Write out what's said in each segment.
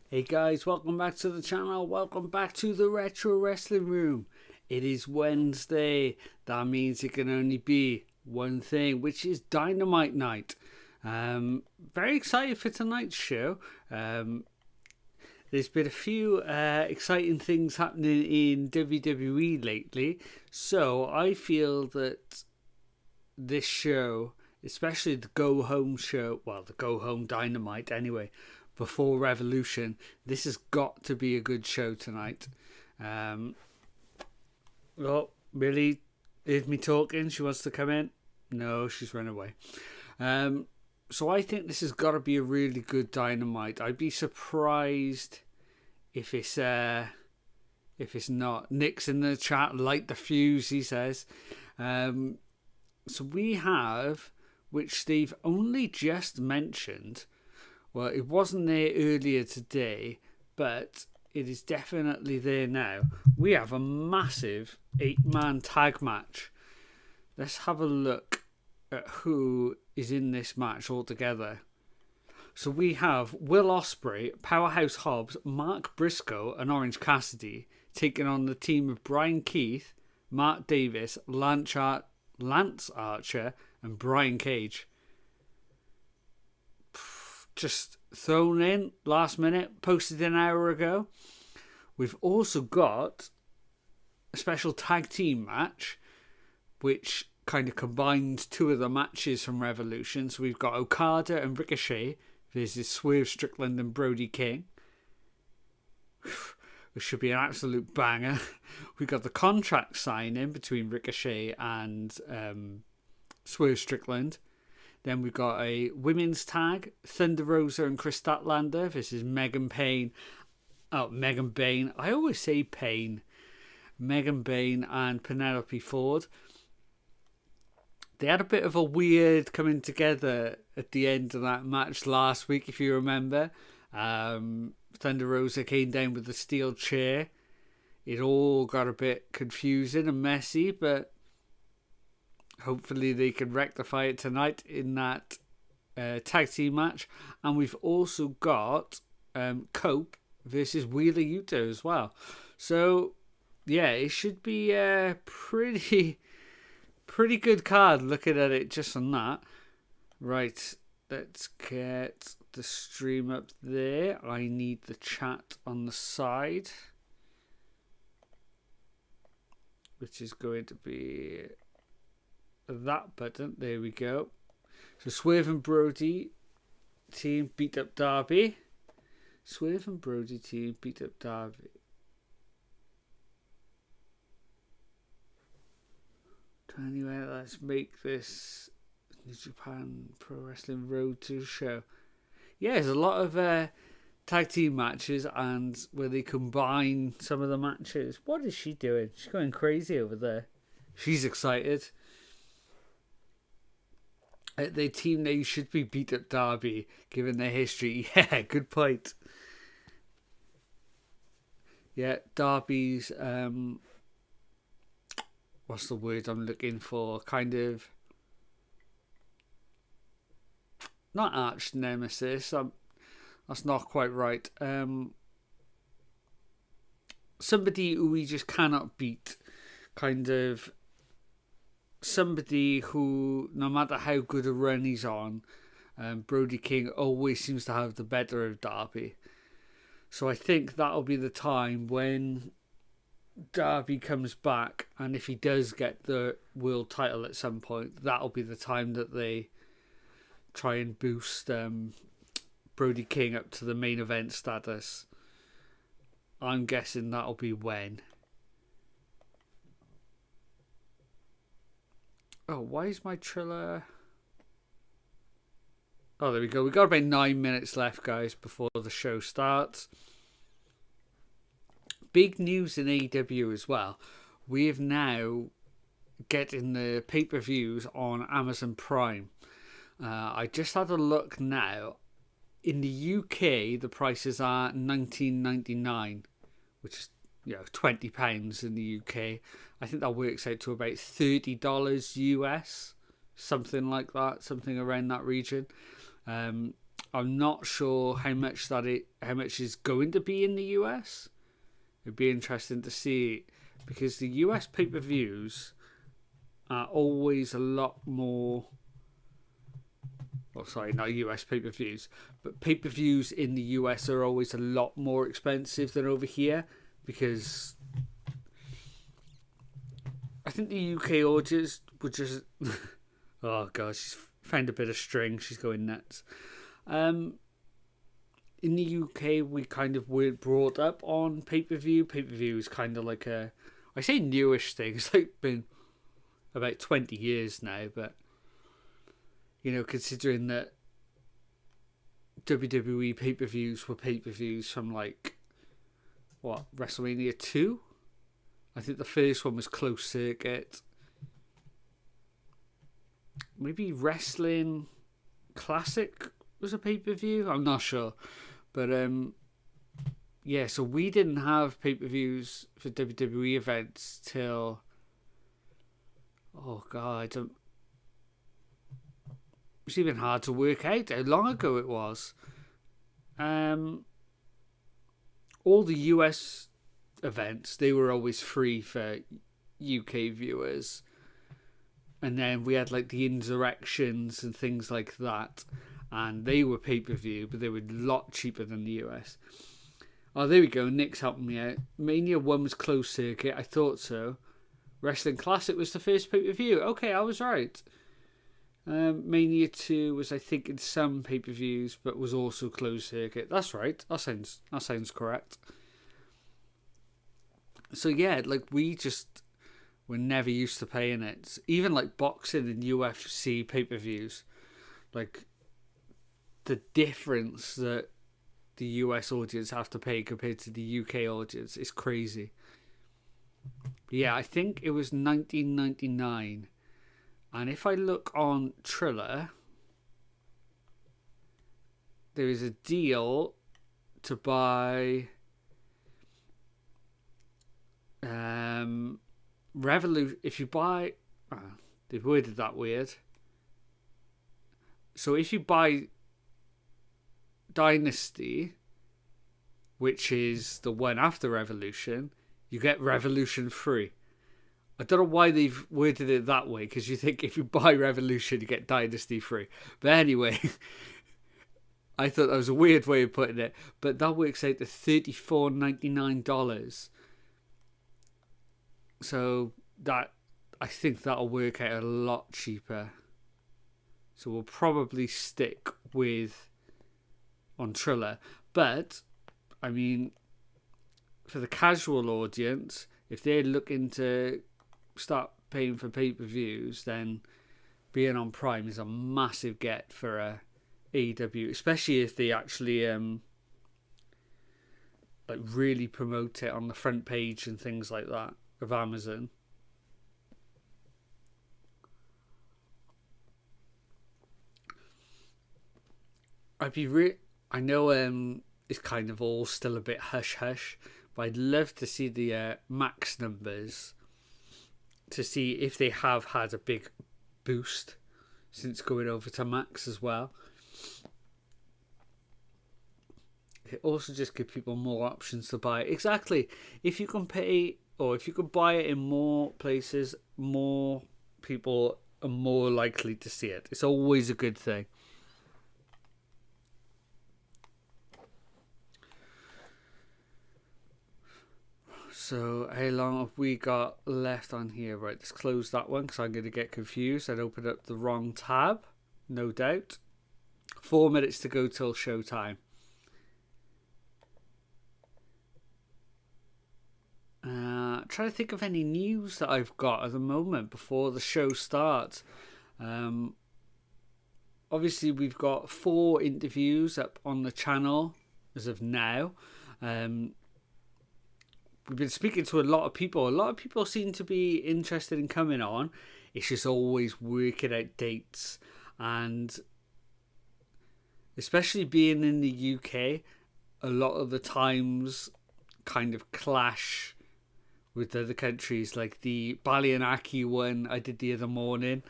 Hey guys, welcome back to the channel. Welcome back to the Retro Wrestling Room. It is Wednesday. That means it can only be one thing, which is Dynamite night. Very excited for tonight's show. There's been a few exciting things happening in WWE lately, so I feel that this show, especially the Go Home show, well, the Go Home Dynamite anyway, before Revolution, this has got to be a good show tonight. Millie is me talking? She wants to come in? No, she's run away. So I think this has got to be a really good Dynamite. I'd be surprised if it's not. Nick's in the chat, light the fuse, he says. So we have, which they've only just mentioned. Well, it wasn't there earlier today, but it is definitely there now. We have a massive 8-man tag match. Let's have a look at who is in this match altogether. So we have Will Ospreay, Powerhouse Hobbs, Mark Briscoe, and Orange Cassidy taking on the team of Brian Keith, Mark Davis, Lance Archer, and Brian Cage. Just thrown in last minute, posted an hour ago. We've also got a special tag team match, which kind of combines two of the matches from Revolution. So we've got Okada and Ricochet versus Swerve Strickland and Brody King. This should be an absolute banger. We've got the contract signing between Ricochet and Swerve Strickland. Then we've got a women's tag, Thunder Rosa and Chris Statlander versus Megan Bain. I always say Payne. Megan Bain and Penelope Ford. They had a bit of a weird coming together at the end of that match last week, if you remember. Thunder Rosa came down with the steel chair. It all got a bit confusing and messy, but hopefully they can rectify it tonight in that tag team match. And we've also got Cope versus Wheeler Yuta as well. So, yeah, it should be a pretty good card looking at it just on that. Right, let's get the stream up there. I need the chat on the side, which is going to be that button. There we go. So Swerve and Brody team beat up Darby. Swerve and Brody team beat up Darby. Anyway, let's make this New Japan Pro Wrestling Road to show. Yeah, there's a lot of tag team matches, and where they combine some of the matches. What is she doing? She's going crazy over there. She's excited. Their team name should be Beat Up Derby, given their history. Yeah, good point. Yeah, Derby's, what's the word I'm looking for? Kind of, not arch nemesis. That's not quite right. Somebody who we just cannot beat. Kind of somebody who, no matter how good a run he's on, Brody King always seems to have the better of Darby. So I think that'll be the time when Darby comes back, and if he does get the world title at some point, that'll be the time that they try and boost Brody King up to the main event status. I'm guessing that'll be when. Oh, why is my trailer? Oh, there we go. We got about 9 minutes left, guys, before the show starts. Big news in AEW as well. We have now getting the pay-per-views on Amazon Prime. I just had a look now. In the UK, the prices are $19.99, which is £20 in the UK. I think that works out to about $30 US, something like that, something around that region. I'm not sure how much is going to be in the US. It'd be interesting to see, because the US pay-per-views are always a lot more. Well, sorry, not US pay-per-views, but pay-per-views in the US are always a lot more expensive than over here, because I think the UK audience would just. Oh god, she's found a bit of string. She's going nuts. In the UK, we kind of weren't brought up on pay-per-view. Pay-per-view is kind of like I say newish thing. It's like been about 20 years now, but considering that WWE pay-per-views were pay-per-views from like WrestleMania 2. I think the first one was Closed Circuit. Maybe Wrestling Classic was a pay-per-view. I'm not sure, but yeah. So we didn't have pay-per-views for WWE events till it's even hard to work out how long ago it was. All the US events, they were always free for UK viewers. And then we had like the Insurrections and things like that. And they were pay-per-view, but they were a lot cheaper than the US. Oh, there we go. Nick's helping me out. Mania 1 was Closed Circuit. I thought so. Wrestling Classic was the first pay-per-view. Okay, I was right. Mania 2 was, I think, in some pay-per-views, but was also Closed Circuit. That's right. That sounds correct. So yeah, like we just were never used to paying it. Even like boxing and UFC pay-per-views, like the difference that the US audience have to pay compared to the UK audience is crazy. Yeah, I think it was $19.99. And if I look on Triller, there is a deal to buy Revolution. If you buy, they worded that weird. So if you buy Dynasty, which is the one after Revolution, you get Revolution free. I don't know why they've worded it that way, because you think if you buy Revolution, you get Dynasty free. But anyway, I thought that was a weird way of putting it. But that works out to $34.99. So that, I think that'll work out a lot cheaper. So we'll probably stick with on Triller. But, I mean, for the casual audience, if they're looking to start paying for pay-per-views, then being on Prime is a massive get for AEW, especially if they actually like really promote it on the front page and things like that of Amazon. I know it's kind of all still a bit hush-hush, but I'd love to see the Max numbers to see if they have had a big boost since going over to Max as well. It also just gives people more options to buy. Exactly. If you can pay, or if you can buy it in more places, more people are more likely to see it. It's always a good thing. So how long have we got left on here? Right, let's close that one because I'm going to get confused. I'd opened up the wrong tab, no doubt. 4 minutes to go till showtime. Trying to think of any news that I've got at the moment before the show starts. Obviously, we've got 4 interviews up on the channel as of now. We've been speaking to a lot of people. A lot of people seem to be interested in coming on. It's just always working out dates. And especially being in the UK, a lot of the times kind of clash with other countries. Like the Balianaki one I did the other morning.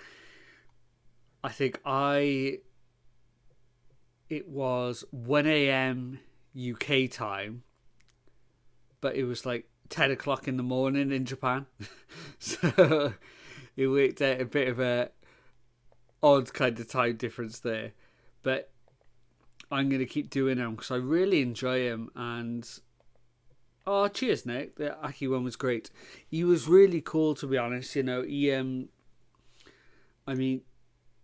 I think I it was 1 a.m. UK time, but it was like 10 o'clock in the morning in Japan. So it worked out a bit of a odd kind of time difference there. But I'm going to keep doing them because I really enjoy them. And oh, cheers, Nick. The Aki one was great. He was really cool, to be honest. You know, I mean,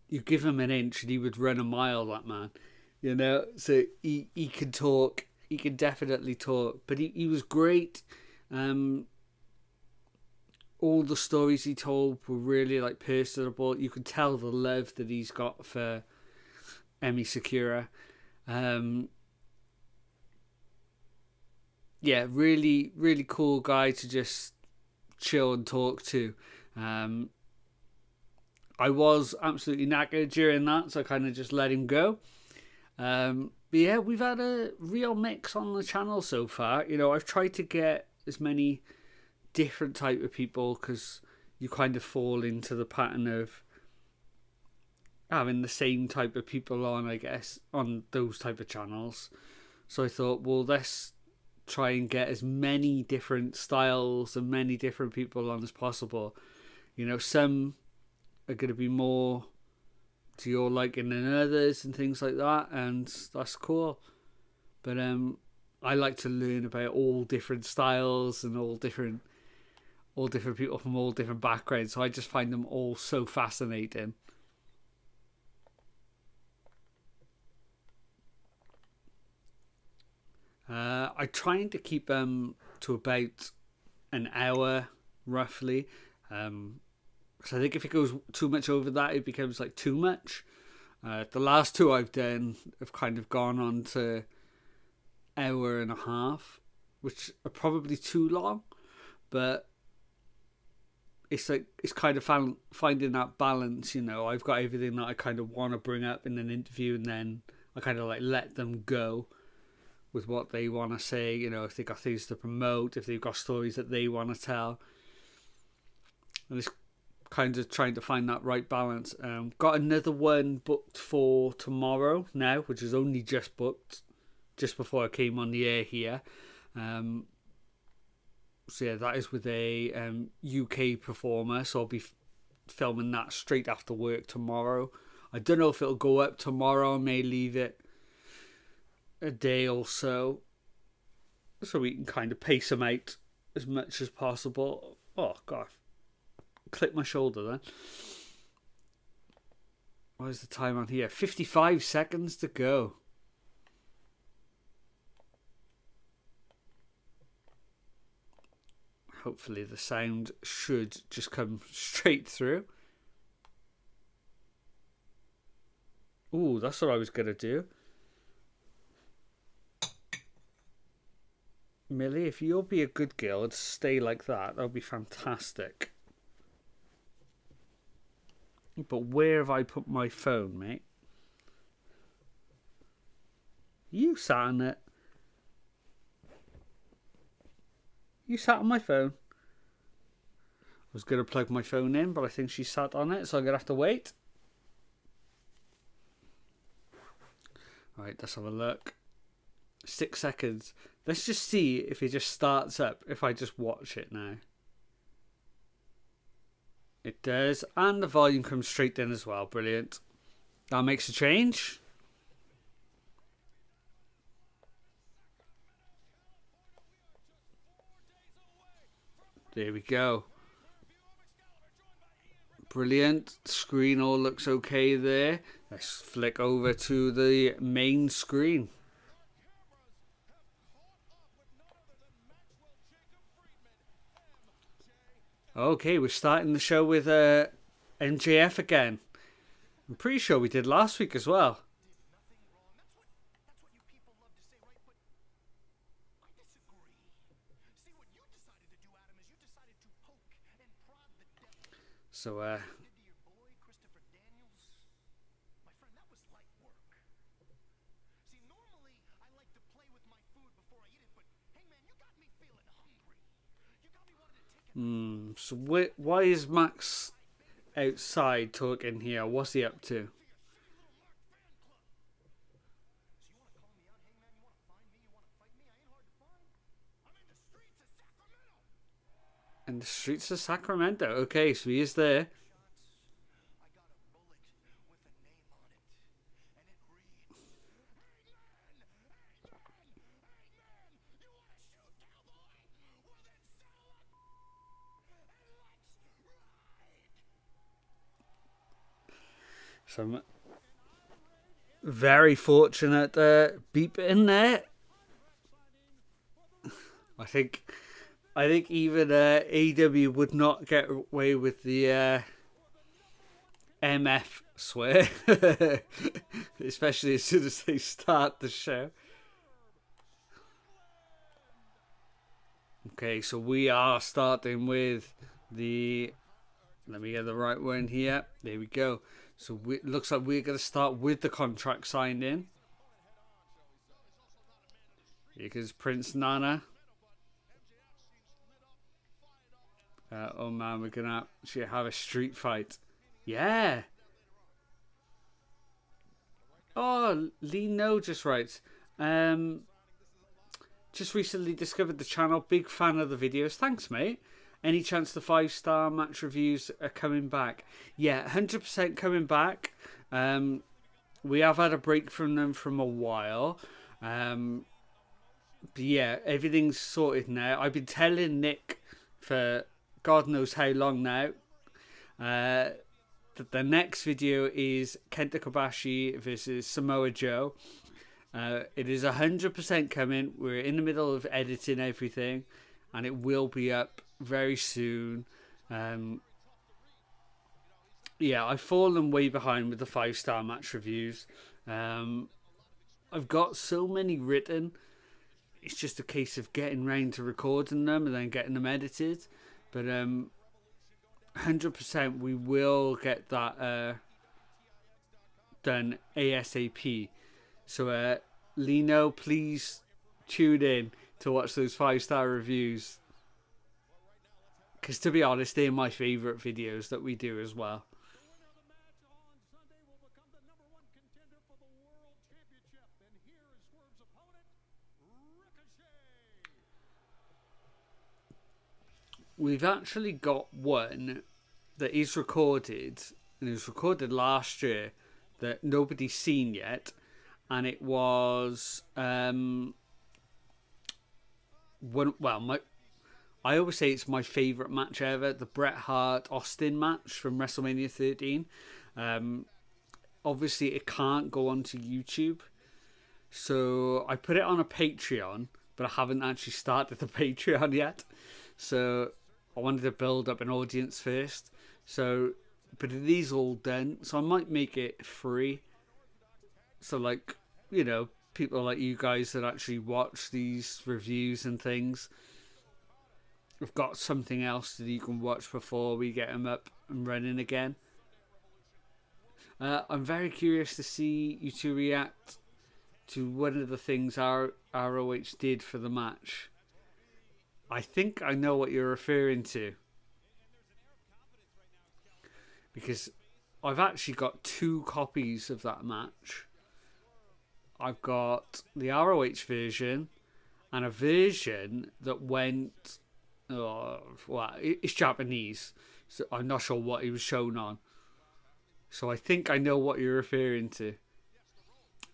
you give him an inch and he would run a mile, that man. You know, so he can talk. He can definitely talk. But he was great. All the stories he told were really like personable. You could tell the love that he's got for Emi Sakura. Yeah, really, really cool guy to just chill and talk to. I was absolutely knackered during that, so I kind of just let him go. But yeah, we've had a real mix on the channel so far. You know, I've tried to get as many different type of people because you kind of fall into the pattern of having the same type of people on, I guess, on those type of channels. So I thought, well, let's try and get as many different styles and many different people on as possible. You know, some are going to be more to your liking than others and things like that, and that's cool. But I like to learn about all different styles and all different people from all different backgrounds, so I just find them all so fascinating. I trying to keep them to about an hour roughly, because I think if it goes too much over that, it becomes like too much. The last two I've done have kind of gone on to hour and a half, which are probably too long, but it's like it's kind of finding that balance. You know, I've got everything that I kind of want to bring up in an interview, and then I kind of like let them go with what they want to say. You know, if they've got things to promote, if they've got stories that they want to tell, and it's kind of trying to find that right balance. Got another one booked for tomorrow now, which is only just booked just before I came on the air here. So yeah, that is with a UK performer, so I'll be filming that straight after work tomorrow. I don't know if it'll go up tomorrow. I may leave it a day or so we can kind of pace them out as much as possible. Oh god, clip my shoulder then. What is the time on here? 55 seconds to go. Hopefully the sound should just come straight through. Ooh, that's what I was going to do. Millie, if you'll be a good girl and stay like that, that'll be fantastic. But where have I put my phone, mate? You sat on it. You sat on my phone. I was going to plug my phone in, but I think she sat on it, so I'm going to have to wait. Alright, let's have a look. 6 seconds. Let's just see if it just starts up, if I just watch it now. It does, and the volume comes straight in as well. Brilliant. That makes a change. There we go. Brilliant. Screen all looks okay there. Let's flick over to the main screen. Okay, we're starting the show with MJF again. I'm pretty sure we did last week as well. So, so why is Max outside talking here? What's he up to? In the streets of Sacramento. Okay, so he is there. Some very fortunate beep in there. I think even AEW would not get away with the MF swear, especially as soon as they start the show. Okay, so we are starting with the. Let me get the right one here. There we go. So it looks like we're going to start with the contract signed in. Here goes Prince Nana. Oh man, we're going to actually have a street fight. Yeah. Oh, Lee No just writes. Just recently discovered the channel. Big fan of the videos. Thanks, mate. Any chance the 5-star match reviews are coming back? Yeah, 100% coming back. We have had a break from them from a while. But yeah, everything's sorted now. I've been telling Nick for God knows how long now that the next video is Kenta Kobashi versus Samoa Joe. It is 100% coming. We're in the middle of editing everything, and it will be up very soon. Yeah, I've fallen way behind with the 5-star match reviews. I've got so many written. It's just a case of getting round to recording them and then getting them edited. But 100% we will get that done ASAP. So Lino, please tune in to watch those 5-star reviews. Because to be honest, they're my favourite videos that we do as well. We've actually got one that is recorded, and it was recorded last year, that nobody's seen yet, and it was I always say it's my favourite match ever, the Bret Hart Austin match from WrestleMania 13. Obviously it can't go onto YouTube, so I put it on a Patreon, but I haven't actually started the Patreon yet, so I wanted to build up an audience first. So, but it is all done, so I might make it free. So, like, you know, people like you guys that actually watch these reviews and things, we've got something else that you can watch before we get them up and running again. I'm very curious to see you two react to one of the things ROH did for the match. I think I know what you're referring to, because I've actually got 2 copies of that match. I've got the ROH version and a version that went... it's Japanese, so I'm not sure what it was shown on. So I think I know what you're referring to.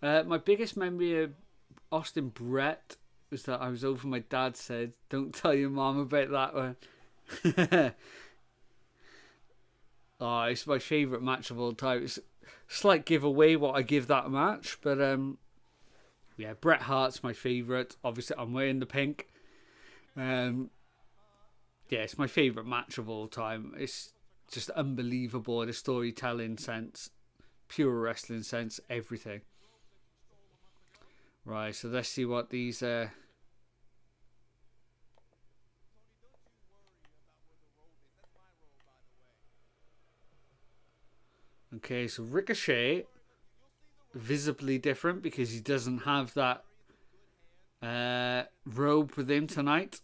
My biggest memory of Austin Brett was that I was over, my dad said, "Don't tell your mom about that one." Oh, it's my favourite match of all time. It's a slight giveaway what I give that match, but yeah, Bret Hart's my favourite. Obviously, I'm wearing the pink. Yeah, it's my favourite match of all time. It's just unbelievable in a storytelling sense, pure wrestling sense, everything. Right, so let's see what these... Okay, so Ricochet, visibly different because he doesn't have that robe with him tonight.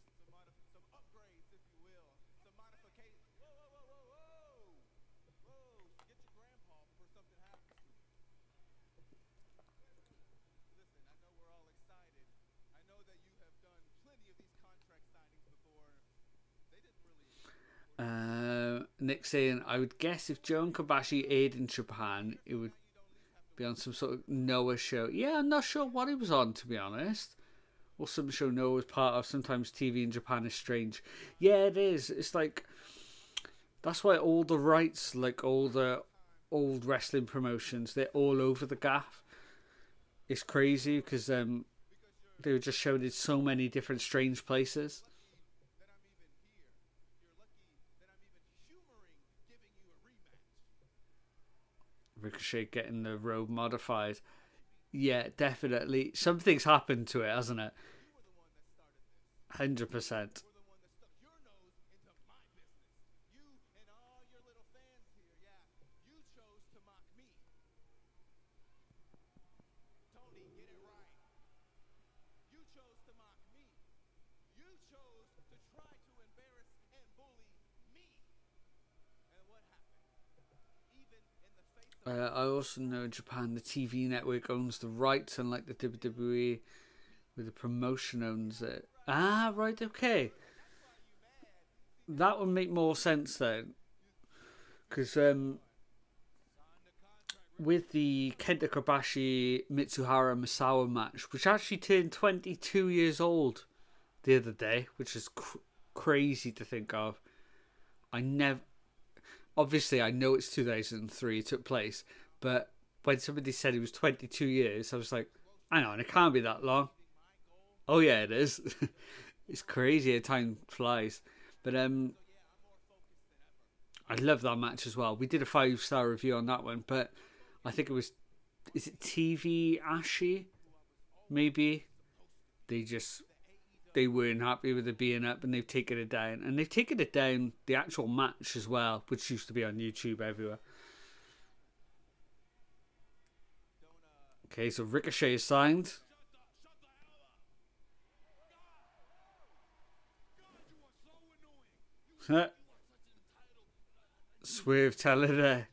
Nick saying, I would guess if Joe and Kobashi aired in Japan, it would be on some sort of Noah show. Yeah, I'm not sure what he was on, to be honest. Or some show Noah was part of. Sometimes TV in Japan is strange. Yeah, it is. It's like, that's why all the rights, like all the old wrestling promotions, they're all over the gaff. It's crazy because they were just showing in so many different strange places. Ricochet getting the robe modified. Yeah, definitely. Something's happened to it, hasn't it? 100%. I also know in Japan the TV network owns the rights, unlike the WWE, where the promotion owns it. Ah, right, okay. That would make more sense then. Because with the Kenta Kobashi Mitsuhara Misawa match, which actually turned 22 years old the other day, which is crazy to think of. I never. Obviously, I know it's 2003 it took place, but when somebody said it was 22 years, I was like, hang on, it can't be that long. Oh, yeah, it is. It's crazy how time flies. But I love that match as well. We did a 5-star review on that one, but I think it was, is it TV Ashi? Maybe. They weren't happy with it being up and they've taken it down. And they've taken it down, the actual match as well, which used to be on YouTube everywhere. Okay, so Ricochet is signed. Swerve telling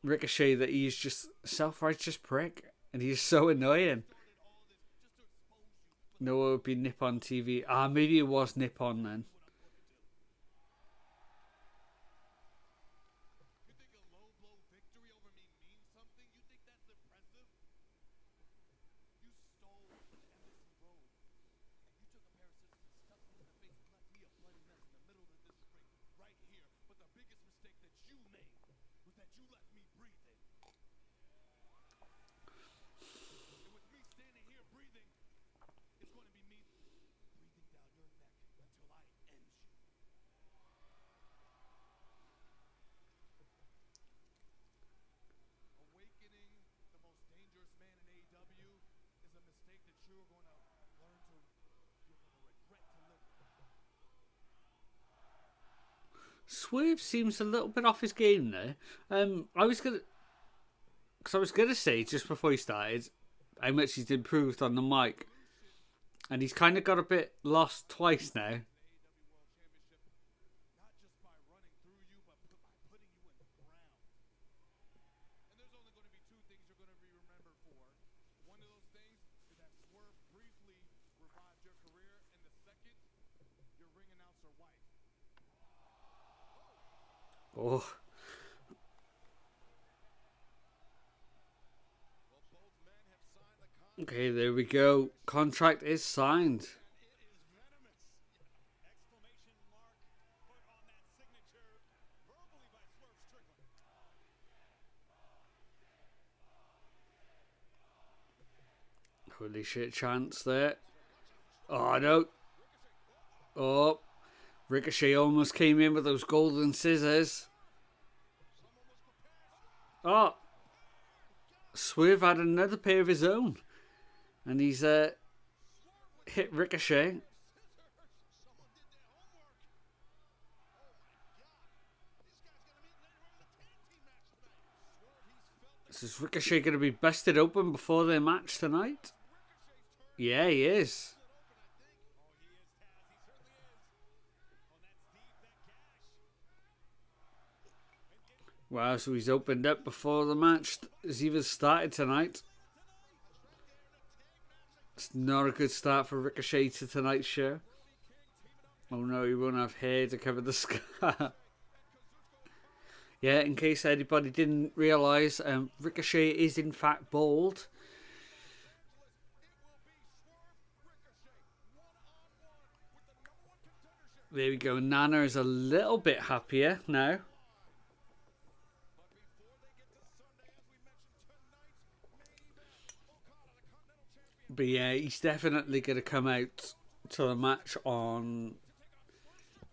Ricochet that he's just a self-righteous prick. And he's so annoying. No, it would be Nippon TV. Ah, maybe it was Nippon then. Swerve seems a little bit off his game there. I was gonna say just before he started how much he's improved on the mic, and he's kind of got a bit lost twice now. Oh. Okay, there we go. Contract is signed. Holy shit, chance there. Oh, no. Oh, Ricochet almost came in with those golden scissors. Oh, Swerve had another pair of his own. And he's hit Ricochet. Is Ricochet going to be busted open before their match tonight? Yeah, he is. Wow, so he's opened up before the match has even started tonight. It's not a good start for Ricochet to tonight's show. Oh no, he won't have hair to cover the scar. Yeah, in case anybody didn't realise, Ricochet is in fact bald. There we go. Nana is a little bit happier now. But yeah, he's definitely going to come out to the match on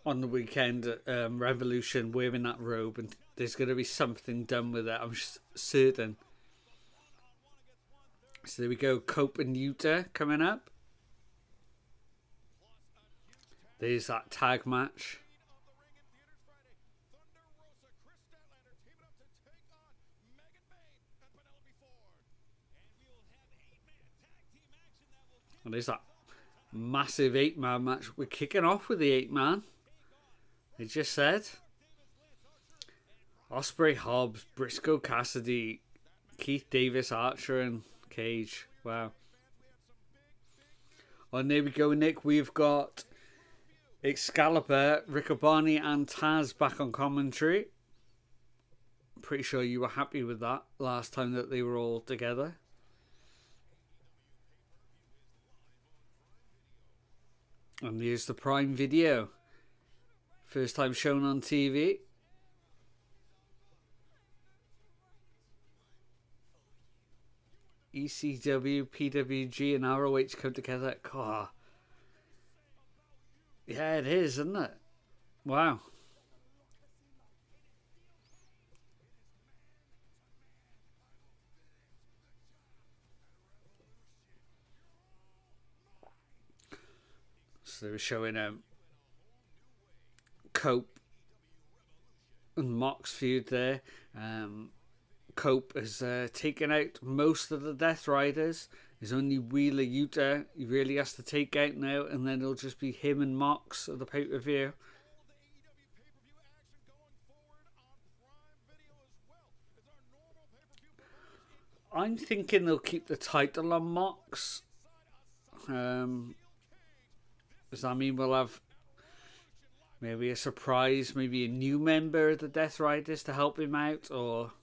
the weekend at Revolution wearing that robe, and there's going to be something done with it, I'm certain. So there we go. Cope and Yuta coming up. There's that tag match. And there's that massive 8-man match. We're kicking off with the 8-man. They just said Ospreay, Hobbs, Briscoe, Cassidy, Keith Davis, Archer, and Cage. Wow. And there we go, Nick. We've got Excalibur, Riccoboni, and Taz back on commentary. Pretty sure you were happy with that last time that they were all together. And here's the Prime Video. First time shown on TV. ECW, PWG, and ROH come together. God. Yeah, it is, isn't it? Wow. So they were showing Cope and Mox feud there. Cope has taken out most of the Death Riders. There's only Wheeler Yuta he really has to take out now, and then it'll just be him and Mox at the pay-per-view. I'm thinking they'll keep the title on Mox. Does that mean we'll have maybe a surprise, maybe a new member of the Death Riders to help him out? Or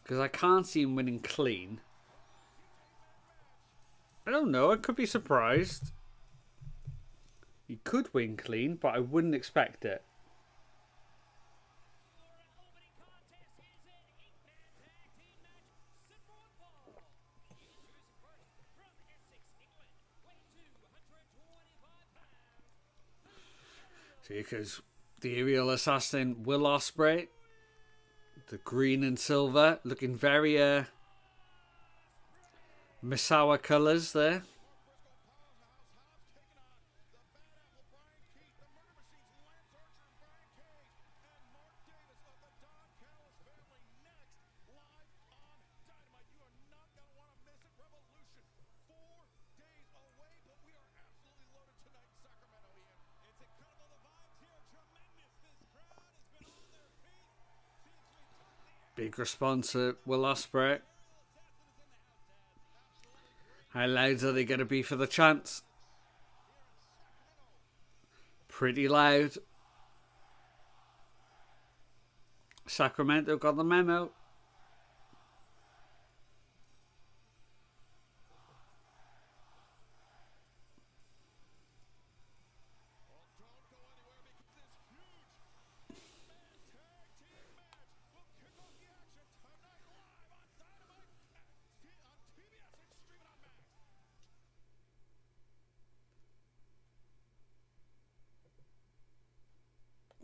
because I can't see him winning clean. I don't know. I could be surprised. He could win clean, but I wouldn't expect it. Because the aerial assassin Will Ospreay, the green and silver, looking very Misawa colours there. Big response to Will Ospreay. How loud are they going to be for the chants? Pretty loud. Sacramento got the memo.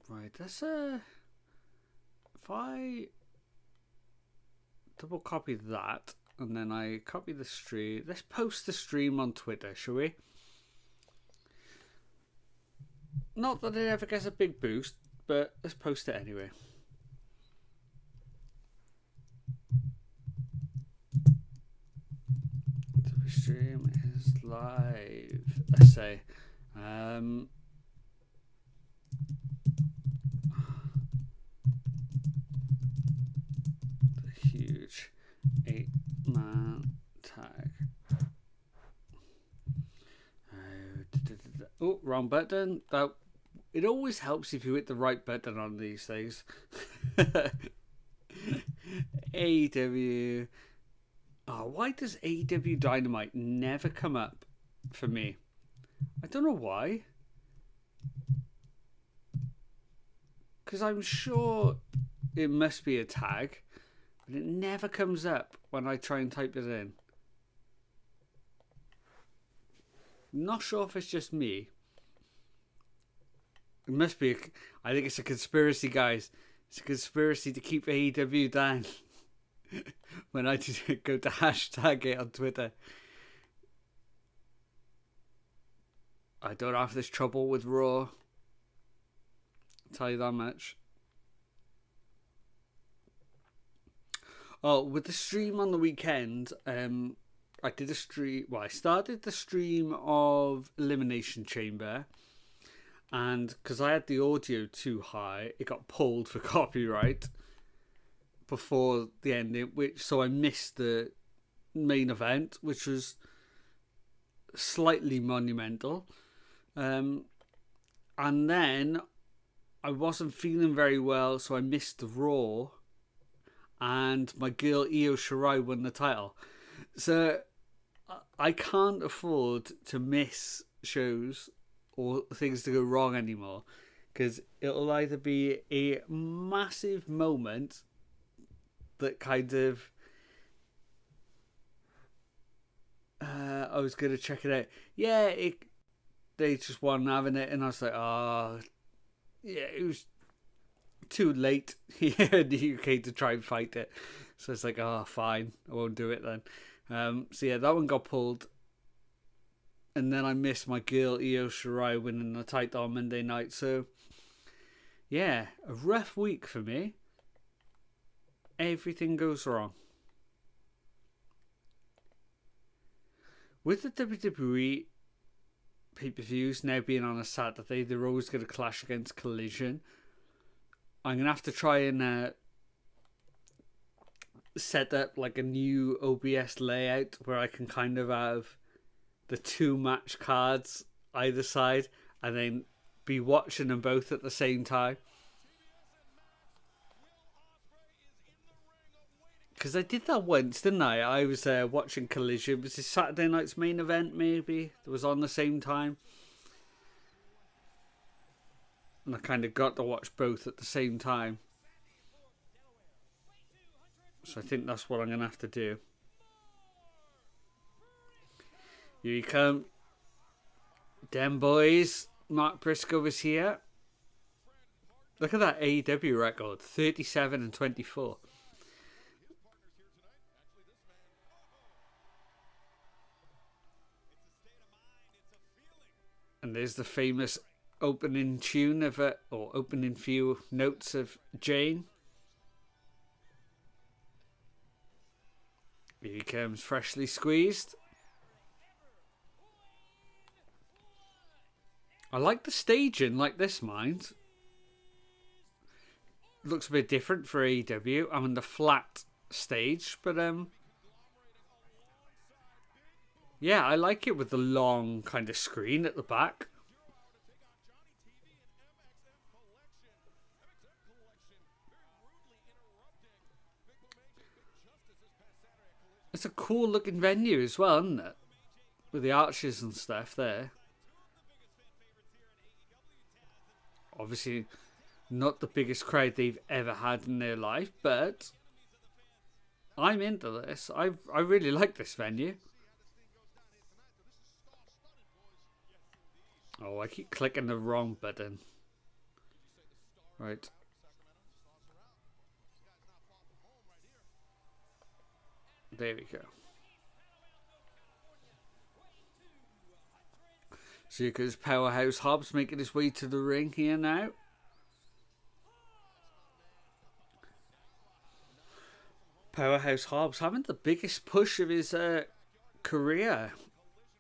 Right, let's if I double copy that and then I copy the stream, let's post the stream on Twitter, shall we? Not that it ever gets a big boost, but let's post it anyway. The stream is live. Let's say huge 8-man tag. Oh, wrong button. That it always helps if you hit the right button on these things. AEW. Oh, why does AEW Dynamite never come up for me? I don't know why. Because I'm sure it must be a tag, but it never comes up when I try and type it in. Not sure if it's just me. It must be. I think it's a conspiracy, guys. It's a conspiracy to keep AEW down. When I just go to hashtag it on Twitter. I don't have this trouble with Raw. I'll tell you that much. Oh, with the stream on the weekend, I did a stream. Well, I started the stream of Elimination Chamber, and because I had the audio too high, it got pulled for copyright before the ending, so I missed the main event, which was slightly monumental. And then I wasn't feeling very well, so I missed the Raw, and my girl Io Shirai won the title. So I can't afford to miss shows or things to go wrong anymore, because it'll either be a massive moment that kind of I was going to check it out. Yeah, they just weren't having it, and I was like, oh, yeah, it was too late here in the UK to try and fight it. So it's like, oh, fine, I won't do it then. So yeah, that one got pulled. And then I missed my girl Io Shirai winning the title on Monday night. So yeah, a rough week for me. Everything goes wrong. With the WWE pay-per-views now being on a Saturday, they're always going to clash against Collision. I'm going to have to try and set up like a new OBS layout where I can kind of have the 2 match cards either side and then be watching them both at the same time. Because I did that once, didn't I? I was watching Collision. Was it Saturday night's main event, maybe? That was on the same time. And I kind of got to watch both at the same time. So I think that's what I'm going to have to do. Here you come. Dem boys. Mark Briscoe is here. Look at that AEW record. 37-24. And there's the famous opening tune of it, or opening few notes of Jane. Here he comes, freshly squeezed. I like the staging like this, mind. Looks a bit different for AEW. I'm on the flat stage, but yeah, I like it with the long kind of screen at the back. It's a cool looking venue as well, isn't it? With the arches and stuff there. Obviously, not the biggest crowd they've ever had in their life, but I'm into this. I really like this venue. Oh, I keep clicking the wrong button. Right. There we go. So here goes Powerhouse Hobbs making his way to the ring here now. Powerhouse Hobbs having the biggest push of his career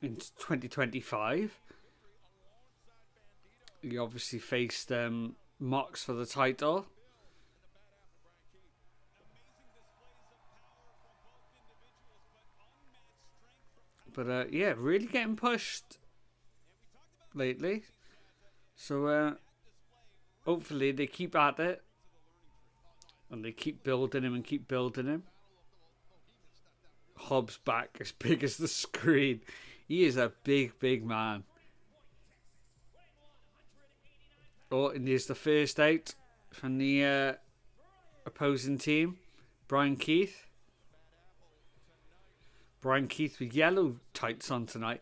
in 2025. He obviously faced Mox for the title. But yeah, really getting pushed lately. So hopefully they keep at it. And they keep building him and keep building him. Hobbs back as big as the screen. He is a big, big man. Oh, and here's the first out from the opposing team. Brian Keith. Brian Keith with yellow tights on tonight.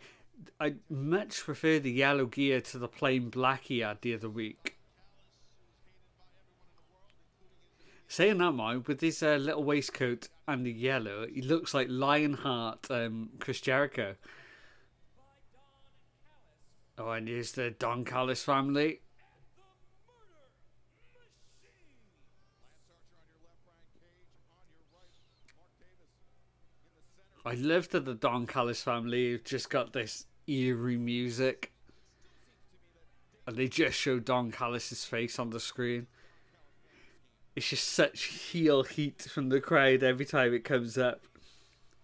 I much prefer the yellow gear to the plain black he had the other week. Saying that, Mike, with his little waistcoat and the yellow, he looks like Lionheart Chris Jericho. Oh, and here's the Don Callis family. I love that the Don Callis family have just got this eerie music. And they just show Don Callis' face on the screen. It's just such heel heat from the crowd every time it comes up.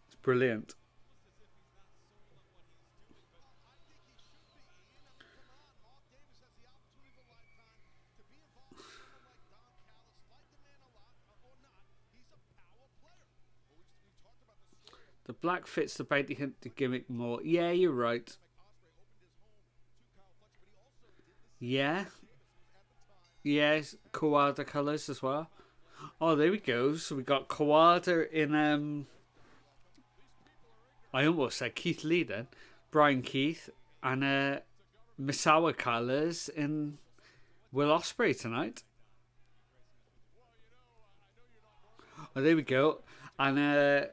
It's brilliant. The black fits the bounty hunter gimmick more. Yeah, you're right. Yeah. Yes, Kawada colours as well. Oh, there we go. So we got Kawada in I almost said Keith Lee then. Brian Keith and Misawa colours in Will Ospreay tonight. Oh, there we go. And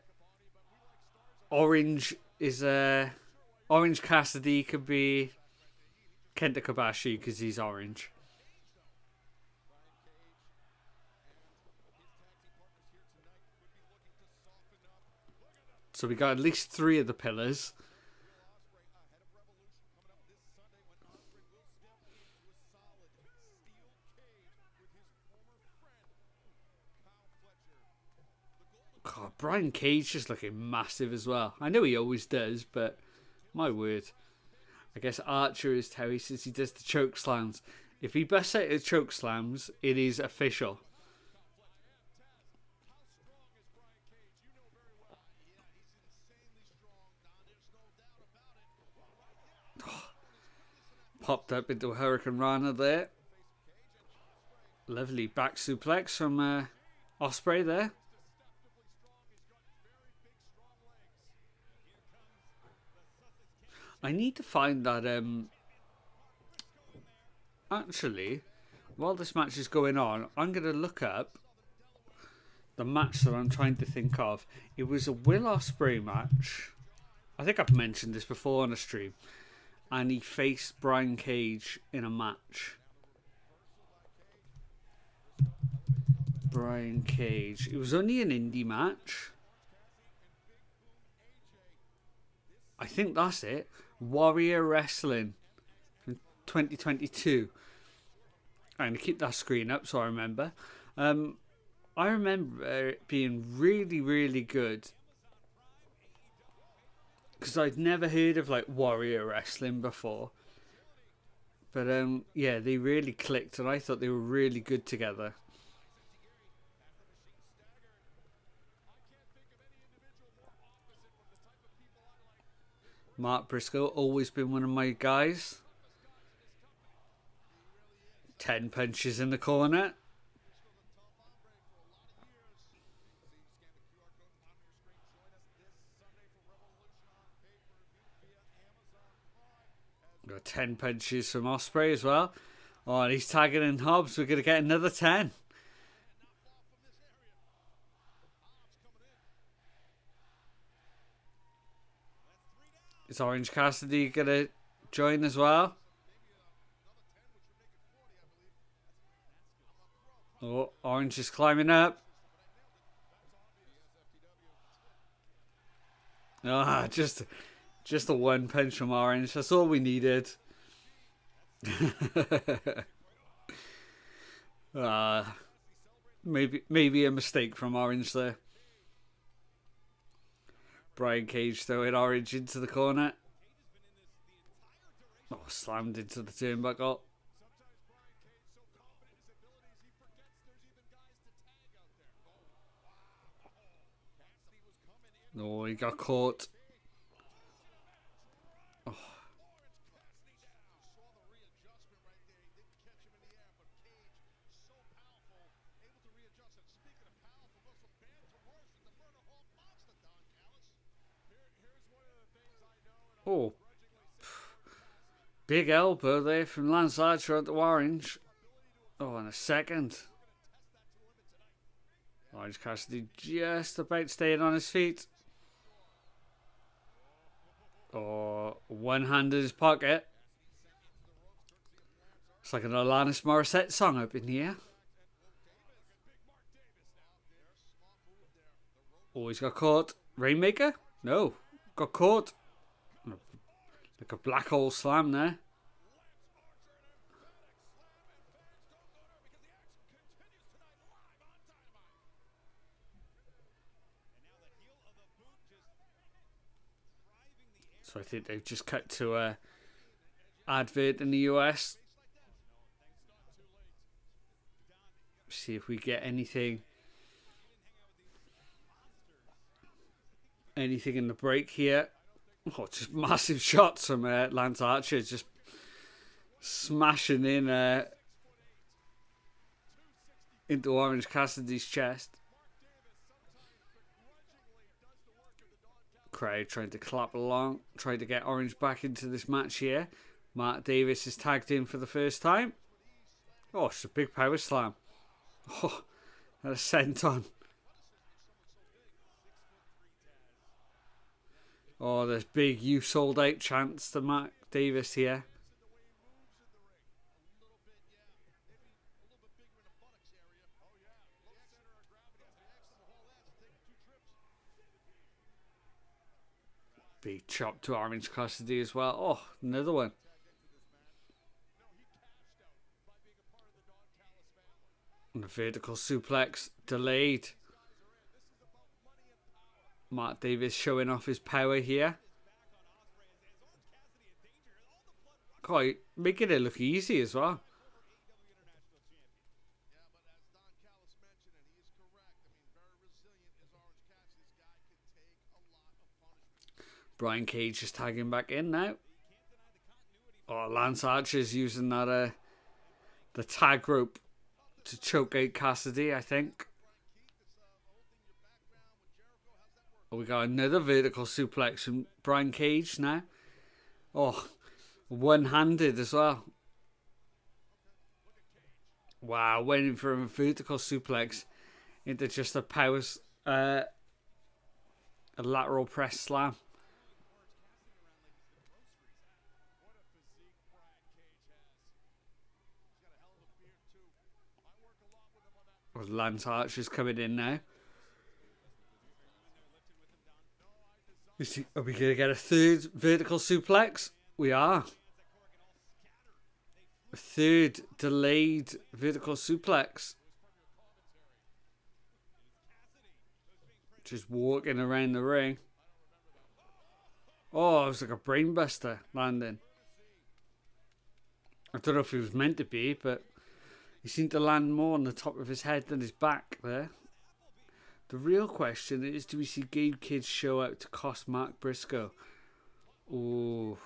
Orange is Orange Cassidy could be Kenta Kobashi because he's orange. So we got at least 3 of the pillars. God, Brian Cage just looking massive as well. I know he always does, but my word. I guess Archer is Terry since he does the choke slams. If he busts out the choke slams, it is official. Popped up into a Hurricane Rana there. Lovely back suplex from Ospreay there. I need to find that actually, while this match is going on, I'm going to look up the match that I'm trying to think of. It was a Will Ospreay match. I think I've mentioned this before on a stream. And he faced Brian Cage in a match. Brian Cage. It was only an indie match. I think that's it. Warrior Wrestling from 2022. I'm going to keep that screen up so I remember. I remember it being really, really good. Because I'd never heard of like Warrior Wrestling before. But yeah, they really clicked and I thought they were really good together. Mark Briscoe, always been one of my guys. 10 punches in the corner. Got 10 punches from Ospreay as well. Oh, and he's tagging in Hobbs. We're going to get another 10. Is Orange Cassidy going to join as well? Oh, Orange is climbing up. Ah, just a one punch from Orange. That's all we needed. Maybe a mistake from Orange there. Brian Cage throwing Orange into the corner. Oh, slammed into the turnbuckle. No, he got caught. Oh. Oh. Big elbow there from Lance Archer onto Orange. Oh, in a second. Orange Cassidy just about staying on his feet. Oh, one hand in his pocket. It's like an Alanis Morissette song up in here. Oh, he's got caught. Rainmaker? No. Got caught. Like a black hole slam there. So I think they've just cut to a advert in the US. See if we get anything in the break here. Oh, just massive shots from Lance Archer, just smashing in into Orange Cassidy's chest. Crowd trying to clap along, trying to get Orange back into this match here. Mark Davis is tagged in for the first time. Oh, it's a big power slam. Oh, and a senton. Oh, there's big "you sold out" chants to Mark Davis here. Big chop to Orange Cassidy as well. Oh, another one. And a vertical suplex delayed. Mark Davis showing off his power here. Quite making it look easy as well. Brian Cage is tagging back in now. Oh, Lance Archer's using that the tag rope to choke out Cassidy, I think. Oh, we got another vertical suplex from Brian Cage now. Oh, one-handed as well. Wow, went in for a vertical suplex into just a power, a lateral press slam. Well, Lance Archer's coming in now. Are we going to get a third vertical suplex? We are. A third delayed vertical suplex. Just walking around the ring. Oh, it was like a brainbuster landing. I don't know if it was meant to be, but he seemed to land more on the top of his head than his back there. The real question is, do we see Gabe Kidd show out to cost Mark Briscoe? Oh,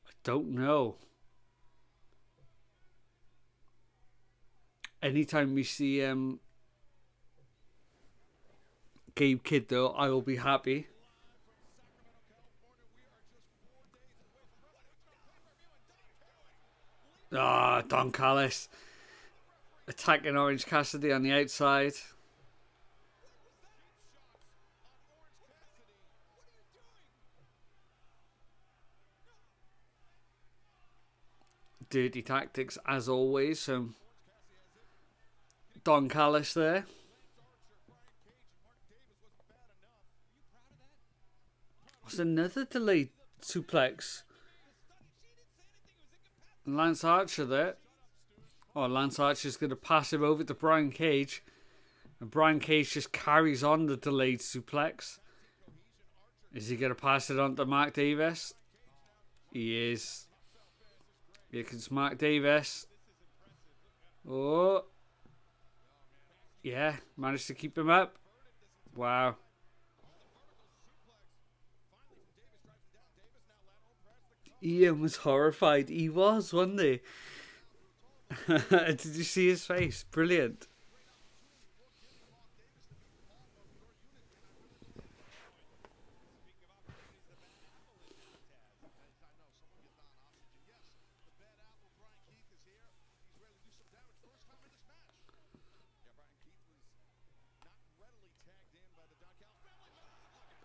I don't know. Anytime we see Gabe Kidd, though, I will be happy. Ah, Don Callis attacking Orange Cassidy on the outside. Dirty tactics as always from Don Callis there. What's another delayed suplex? Lance Archer there. Oh, Lance Archer's going to pass him over to Brian Cage. And Brian Cage just carries on the delayed suplex. Is he going to pass it on to Mark Davis? He is. Here comes Mark Davis. Oh. Yeah, managed to keep him up. Wow. Ian was horrified. He was, wasn't he? Did you see his face? Brilliant.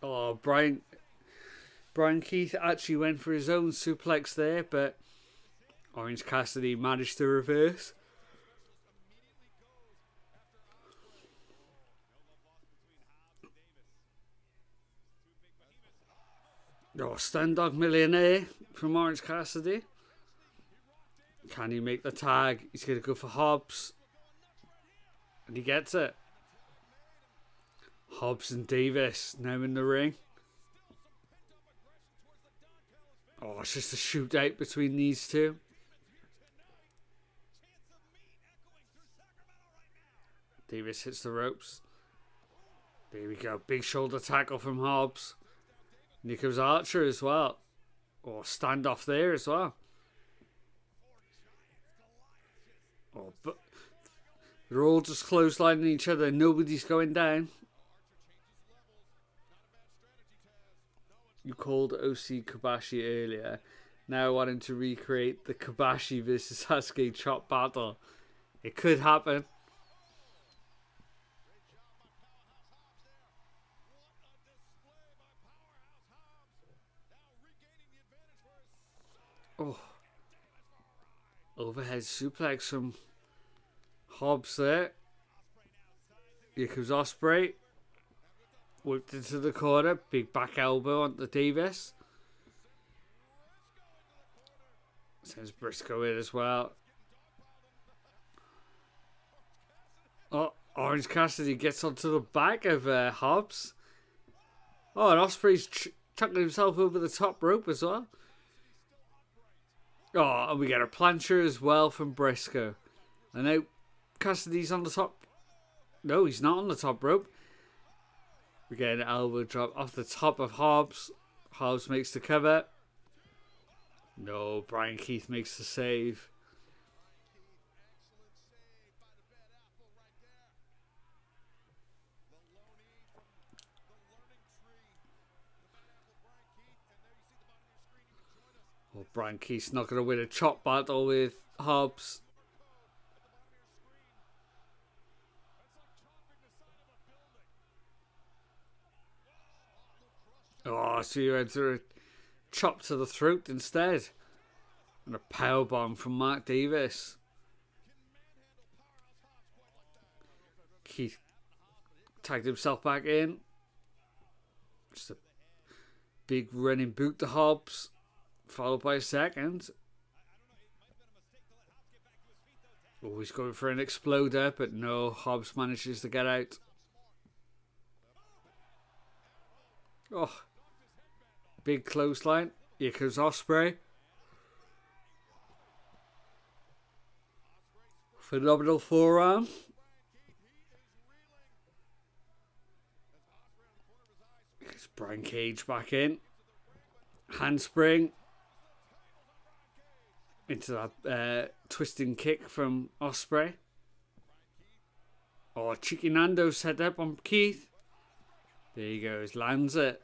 Oh, Brian Keith actually went for his own suplex there, but Orange Cassidy managed to reverse. Oh, Stun Dog Millionaire from Orange Cassidy. Can he make the tag? He's going to go for Hobbs. And he gets it. Hobbs and Davis now in the ring. Oh, it's just a shootout between these two. Davis hits the ropes. There we go. Big shoulder tackle from Hobbs. And here comes Archer as well. Oh, standoff there as well. Oh, but they're all just clotheslining each other. Nobody's going down. You called OC Kobashi earlier. Now wanting to recreate the Kobashi versus Sasuke chop battle. It could happen. Oh. Overhead suplex from Hobbs there. Here comes Ospreay. Whipped into the corner. Big back elbow onto Davis. Sends Briscoe in as well. Oh, Orange Cassidy gets onto the back of Hobbs. Oh, and Ospreay's chucking himself over the top rope as well. Oh, and we get a plancher as well from Briscoe. And now Cassidy's on the top. No, he's not on the top rope. We get an elbow drop off the top of Hobbs. Hobbs makes the cover. No, Brian Keith makes the save. Oh, Brian Keith's not going to win a chop battle with Hobbs. Oh, so you enter a chop to the throat instead. And a powerbomb from Mark Davis. Keith tagged himself back in. Just a big running boot to Hobbs. Followed by a second. Oh, he's going for an exploder, but no, Hobbs manages to get out. Oh, big clothesline. Here comes Ospreay. Phenomenal forearm. It's Brian Cage back in. Handspring. Into that twisting kick from Ospreay. Oh, Cheeky Nando set up on Keith. There he goes, lands it.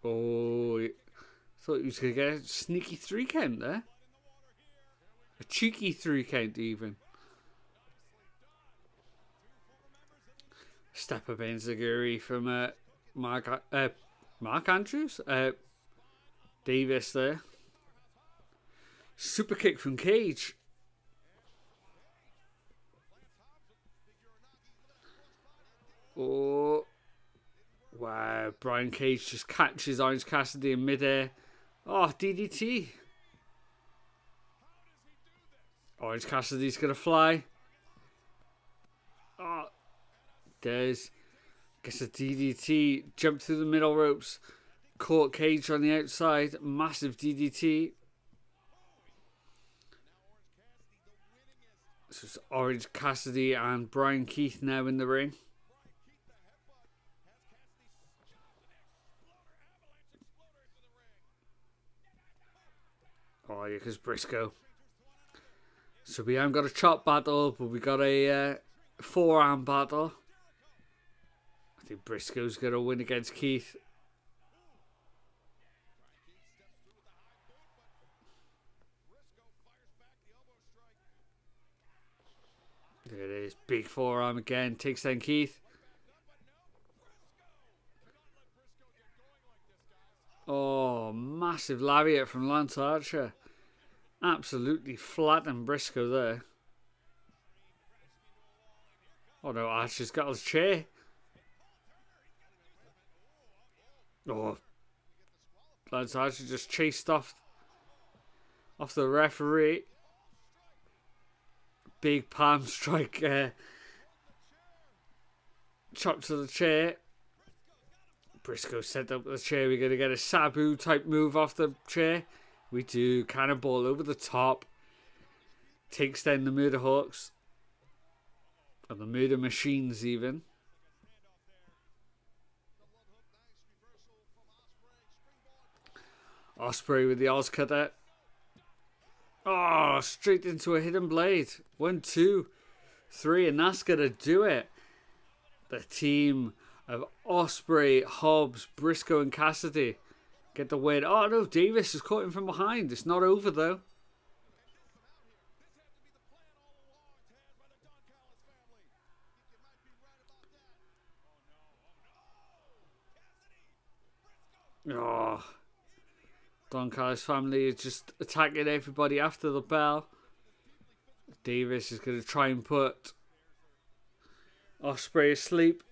Oh, thought he was going to get a sneaky 3 count there. A cheeky 3 count even. Step up enziguri from Mark Andrews? Davis there. Super kick from Cage. Oh. Wow. Brian Cage just catches Orange Cassidy in midair. Oh, DDT. Orange Cassidy's going to fly. Oh. Gets a DDT. Jump through the middle ropes. Caught Cage on the outside. Massive DDT. So it's Orange Cassidy and Brian Keith now in the ring. Oh, yeah, because Briscoe. So we haven't got a chop battle, but we got a forearm battle. I think Briscoe's going to win against Keith. There it is. Big forearm again. Takes down Keith. Oh, massive lariat from Lance Archer. Absolutely flattened Briscoe there. Oh no, Archer's got his chair. Oh, Lance Archer just chased off the referee. Big palm strike. Chop to the chair. Briscoe set up the chair. We're going to get a Sabu type move off the chair. We do. Cannonball over the top. Takes down the Murder Hawks. And the Murder Machines even. Ospreay with the Oz cutter. Oh, straight into a hidden blade. 1, 2, 3, and that's going to do it. The team of Ospreay, Hobbs, Briscoe, and Cassidy get the win. Oh no, Davis is caught him from behind. It's not over though. Oh, Don Callis family is just attacking everybody after the bell. Davis is going to try and put Ospreay asleep.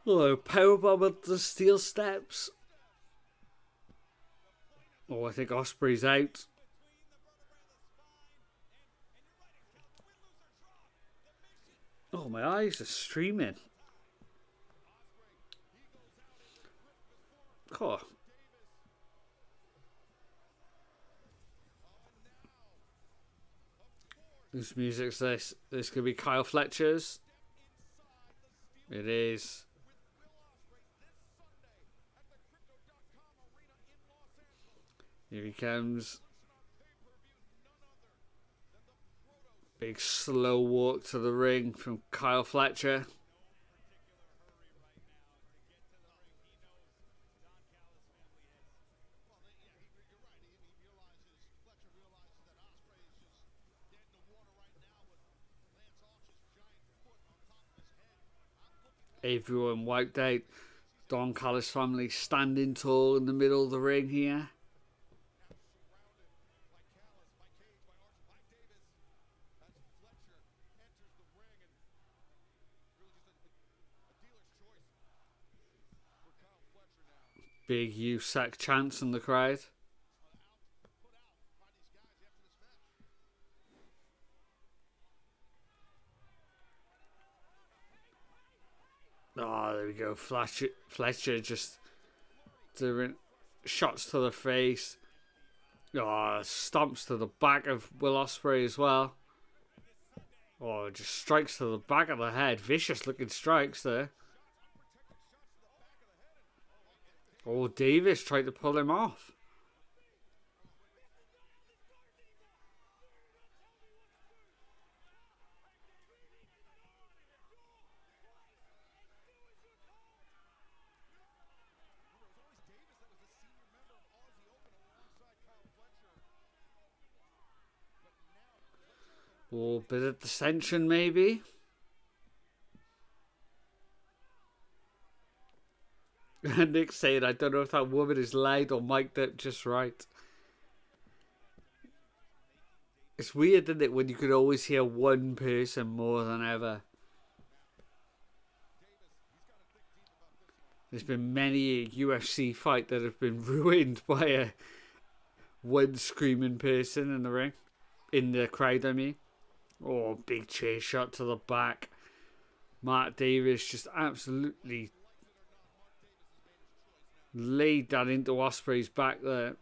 Oh, powerbomb with the steel steps. Oh, I think Ospreay's out. Oh, my eyes are streaming. Oh. Whose music's this? This could be Kyle Fletcher's. It is. Here he comes. Big slow walk to the ring from Kyle Fletcher. Everyone wiped out. Don Callis family standing tall in the middle of the ring here. Big USAC chants in the crowd. Oh, there we go. Fletcher just doing shots to the face. Oh, stomps to the back of Will Ospreay as well. Oh, just strikes to the back of the head. Vicious looking strikes there. Oh, Davis tried to pull him off. Oh, bit of dissension maybe. Nick saying, I don't know if that woman is loud or mic'd up just right. It's weird, isn't it, when you could always hear one person more than ever. There's been many a UFC fight that have been ruined by a one screaming person in the ring. In the crowd, I mean. Oh, big chair shot to the back. Mark Davis just absolutely laid that into Ospreay's back there.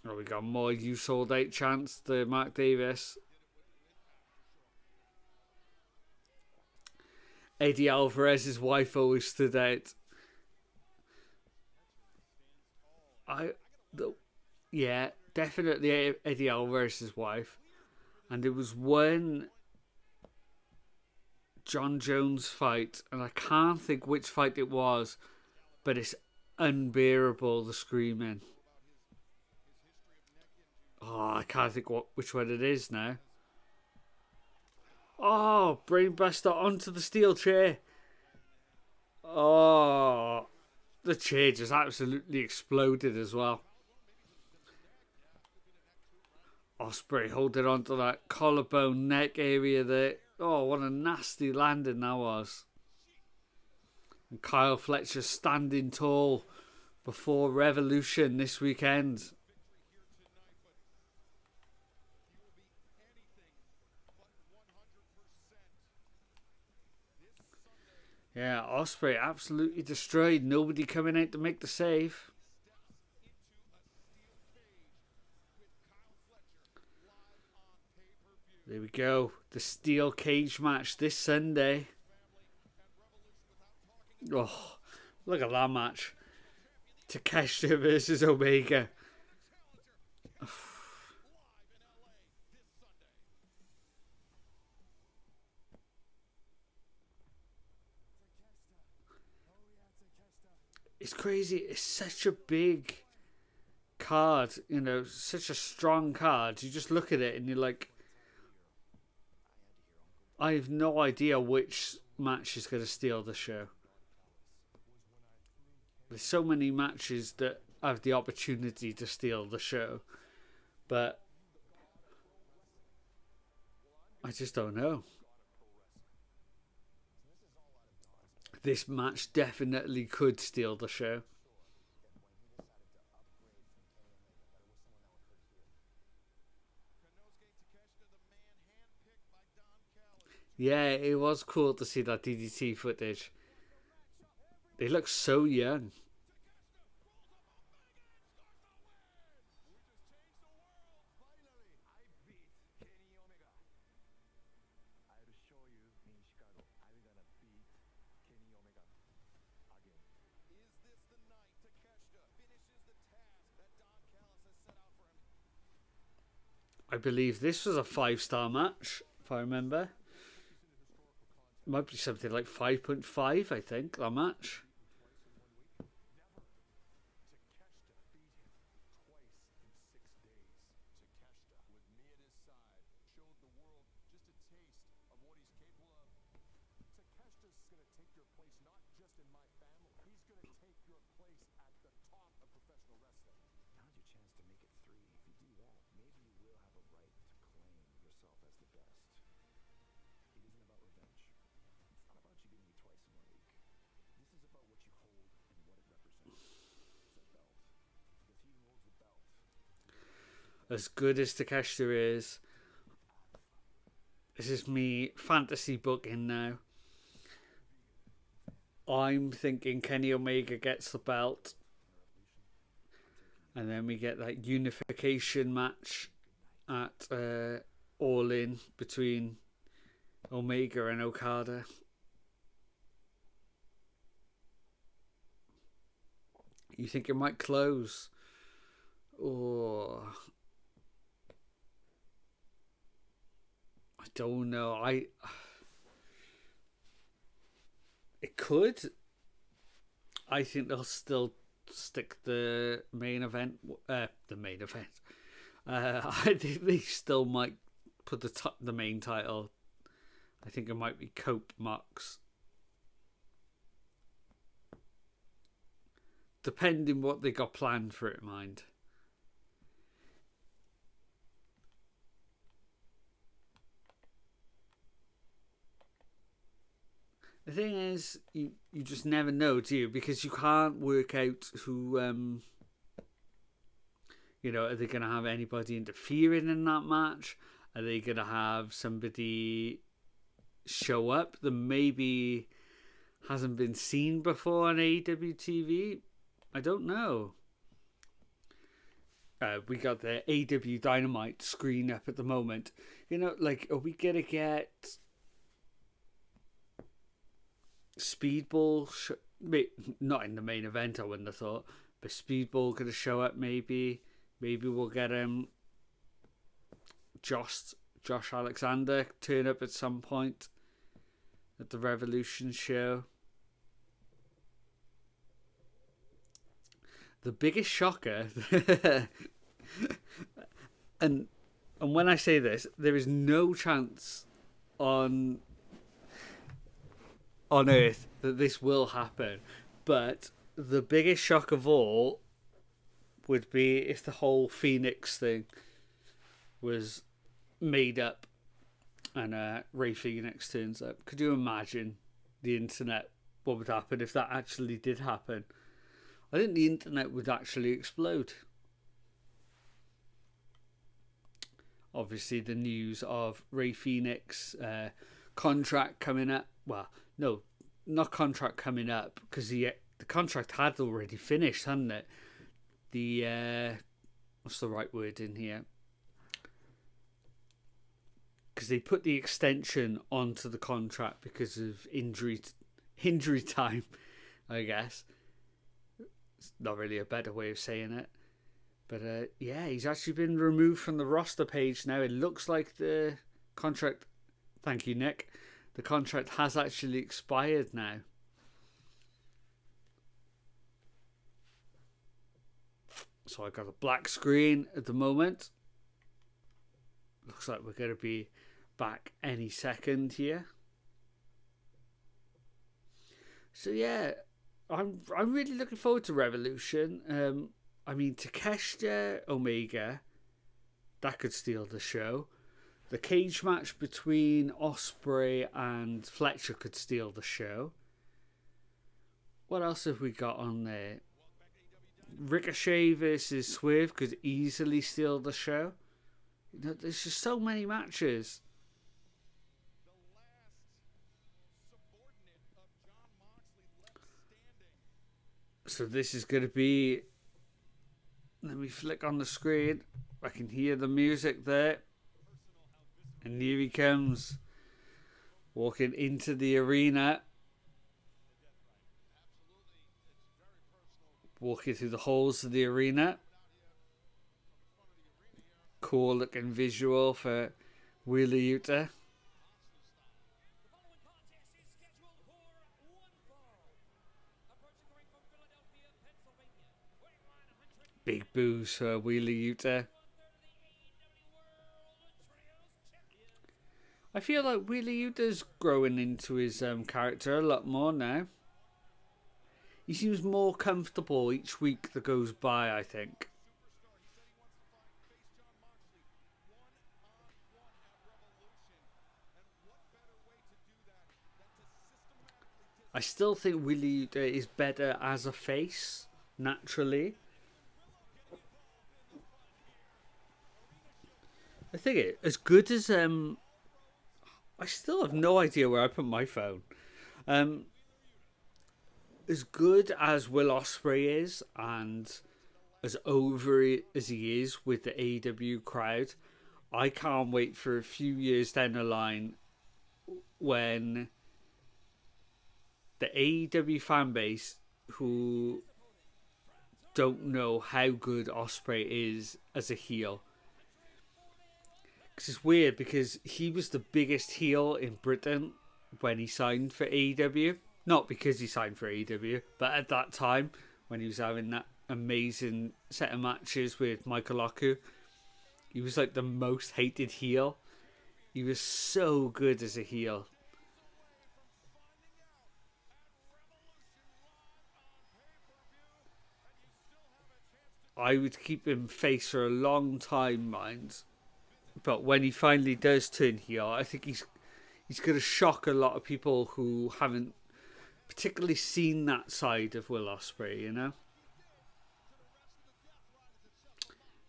Oh, we got more "you sold out" chants to Mark Davis. Eddie Alvarez's wife always stood out. Yeah, definitely Eddie Alvarez's wife. And there was one John Jones fight, and I can't think which fight it was, but it's unbearable, the screaming. Oh, I can't think which one it is now. Oh, brainbuster onto the steel chair. Oh, the chair just absolutely exploded as well. Ospreay holding on to that collarbone neck area there. Oh, what a nasty landing that was. And Kyle Fletcher standing tall before Revolution this weekend. Yeah, Ospreay absolutely destroyed. Nobody coming out to make the save. There we go. The steel cage match this Sunday. Oh, look at that match. Takeshita versus Omega. It's crazy. It's such a big card, you know, such a strong card. You just look at it and you're like, I have no idea which match is going to steal the show. There's so many matches that have the opportunity to steal the show, but I just don't know. This match definitely could steal the show. Yeah, it was cool to see that DDT footage. They look so young. I believe this was a 5-star match, if I remember. It might be something like 5.5, I think, that match. As good as Takeshita is, this is me fantasy booking now. I'm thinking Kenny Omega gets the belt, and then we get that unification match at All In between Omega and Okada. You think it might close? Or I don't know. It could. I think they'll still stick the main event. The main event. I think they still might put the main title. I think it might be Cope Mox. Depending what they got planned for it, mind. The thing is, you just never know, do you? Because you can't work out who, are they going to have anybody interfering in that match? Are they going to have somebody show up that maybe hasn't been seen before on AEW TV. I don't know. We got the AEW Dynamite screen up at the moment. You know, like, are we gonna get Speedball? Not in the main event, I wouldn't have thought. But Speedball gonna show up maybe. Maybe we'll get Josh Alexander turn up at some point at the Revolution show. The biggest shocker, and when I say this, there is no chance on Earth that this will happen. But the biggest shock of all would be if the whole Phoenix thing was made up and Ray Phoenix turns up. Could you imagine the internet? What would happen if that actually did happen? I think the internet would actually explode. Obviously, the news of Ray Phoenix contract coming up. Well, no, not contract coming up, because the contract had already finished, hadn't it? The what's the right word in here? Because they put the extension onto the contract because of injury time, I guess. It's not really a better way of saying it. But yeah, he's actually been removed from the roster page now. It looks like the contract... Thank you, Nick. The contract has actually expired now. So I got a black screen at the moment. Looks like we're going to be back any second here. So yeah, I'm really looking forward to Revolution. I mean, Takeshita Omega, that could steal the show. The cage match between Ospreay and Fletcher could steal the show. What else have we got on there? Ricochet versus Swerve could easily steal the show. You know, there's just so many matches. So this is going to be... Let me flick on the screen. I can hear the music there. And here he comes. Walking into the arena. Walking through the halls of the arena. Cool looking visual for Wheeler Yuta. Big boos for Wheeler Yuta. I feel like Wheeler Yuta's growing into his character a lot more now. He seems more comfortable each week that goes by, I think. I still think Wheeler Yuta is better as a face, naturally. I think as good as I still have no idea where I put my phone. As good as Will Ospreay is, and as over as he is with the AEW crowd, I can't wait for a few years down the line when the AEW fan base who don't know how good Ospreay is as a heel. Because it's weird, because he was the biggest heel in Britain when he signed for AEW. Not because he signed for AEW, but at that time when he was having that amazing set of matches with Michael Oku, he was like the most hated heel. He was so good as a heel. I would keep him face for a long time, mind. But when he finally does turn heel, I think he's going to shock a lot of people who haven't particularly seen that side of Will Ospreay, you know?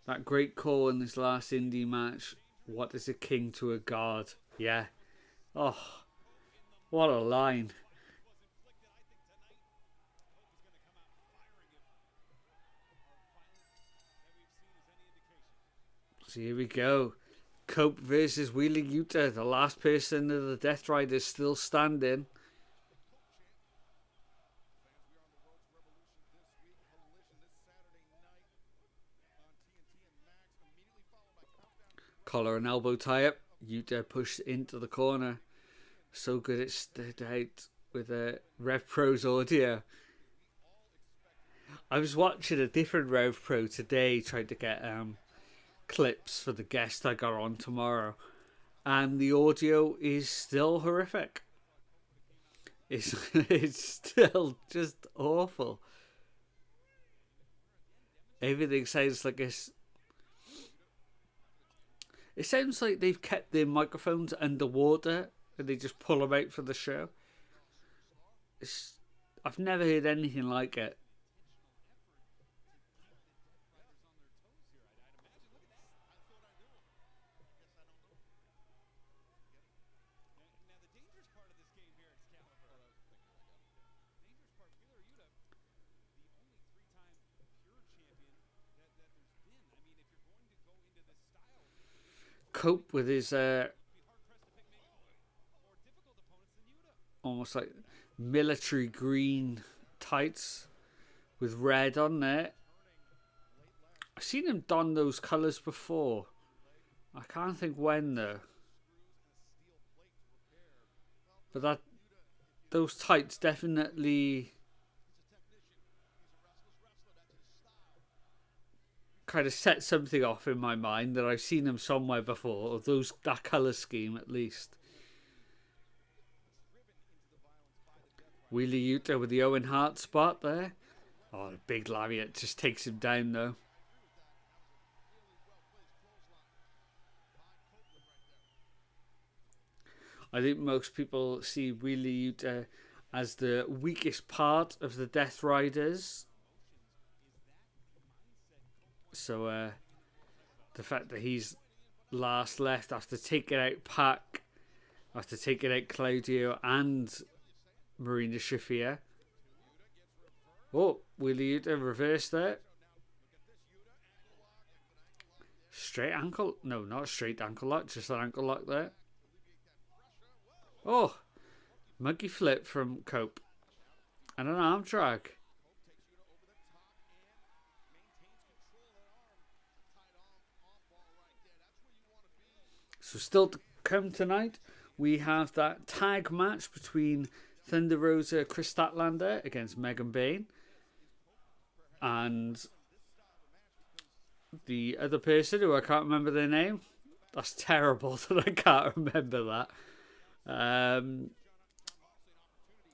That great call in this last indie match. What is a king to a god? Yeah. Oh, What a line. So here we go. Cope versus Wheeler Yuta. The last person of the Death Riders still standing. Collar and elbow tie up. Yuta pushed into the corner. So good it stood out with a Rev Pro's audio. I was watching a different Rev Pro today, trying to get clips for the guest I got on tomorrow, and the audio is still horrific. It's still just awful. Everything sounds like it's. It sounds like they've kept their microphones underwater and they just pull them out for the show. I've never heard anything like it. Cope with his almost like military green tights with red on there. I've seen him don those colours before. I can't think when though. But those tights definitely kind of set something off in my mind that I've seen him somewhere before, or that colour scheme at least. Wheeler Yuta with the Owen Hart spot there. Oh, the big lariat just takes him down though. I think most people see Wheeler Yuta as the weakest part of the Death Riders. So the fact that he's last left after taking out Pac, after taking out Claudio and Marina Shafir. Oh, Wheeler Yuta reverse there. Straight ankle. No, not a straight ankle lock, just an ankle lock there. Oh, monkey flip from Cope. And an arm drag. So still to come tonight, we have that tag match between Thunder Rosa, Chris Statlander against Megan Bayne. And the other person who I can't remember their name. That's terrible that I can't remember that.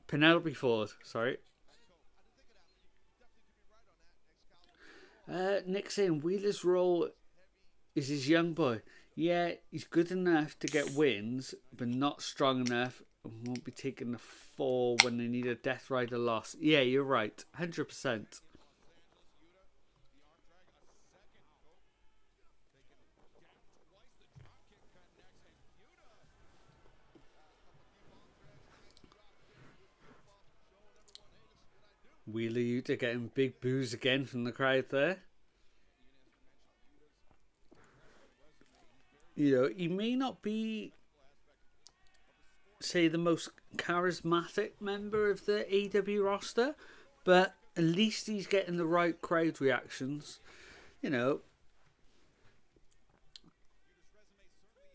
Penelope Ford, sorry. Nick saying Wheeler's role is his young boy. Yeah, he's good enough to get wins, but not strong enough and won't be taking the fall when they need a Death Rider loss. Yeah, you're right. 100%. Wheeler Yuta getting big boos again from the crowd there. You know, he may not be, say, the most charismatic member of the AEW roster, but at least he's getting the right crowd reactions. You know,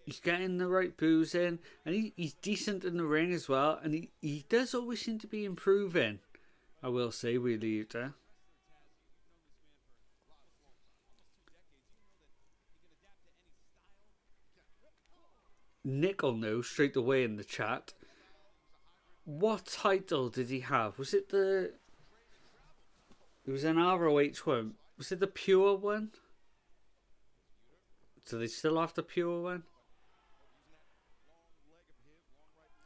he's getting the right boos in, and he's decent in the ring as well, and he does always seem to be improving. I will say, Wheeler Yuta. Nick will know straight away in the chat. What title did he have? Was it the... It was an ROH one. Was it the pure one? Do they still have the pure one?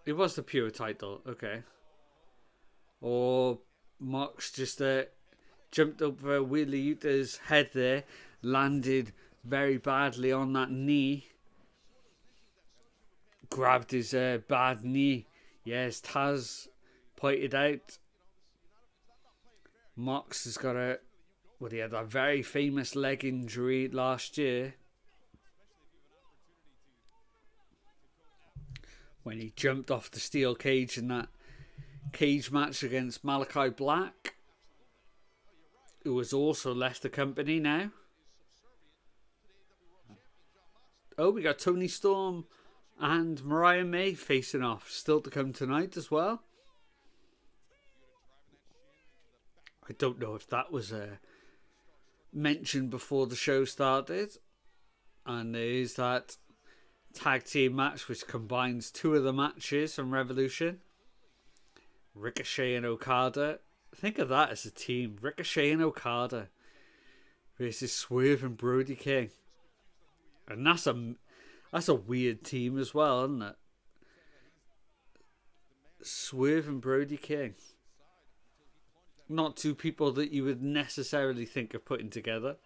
It was the pure title, okay. Or Mox just jumped over Wheeler Yuta's head there, landed very badly on that knee, grabbed his bad knee. Yes, Taz pointed out Mox has got he had a very famous leg injury last year when he jumped off the steel cage in that cage match against Malachi Black, who has also left the company now. Oh, we got Toni Storm and Mariah May facing off, still to come tonight as well. I don't know if that was mentioned before the show started. And there is that tag team match which combines two of the matches from Revolution. Ricochet and Okada. Think of that as a team. Ricochet and Okada versus Swerve and Brody King. And that's a weird team as well, isn't it? Swerve and Brody King. Not two people that you would necessarily think of putting together.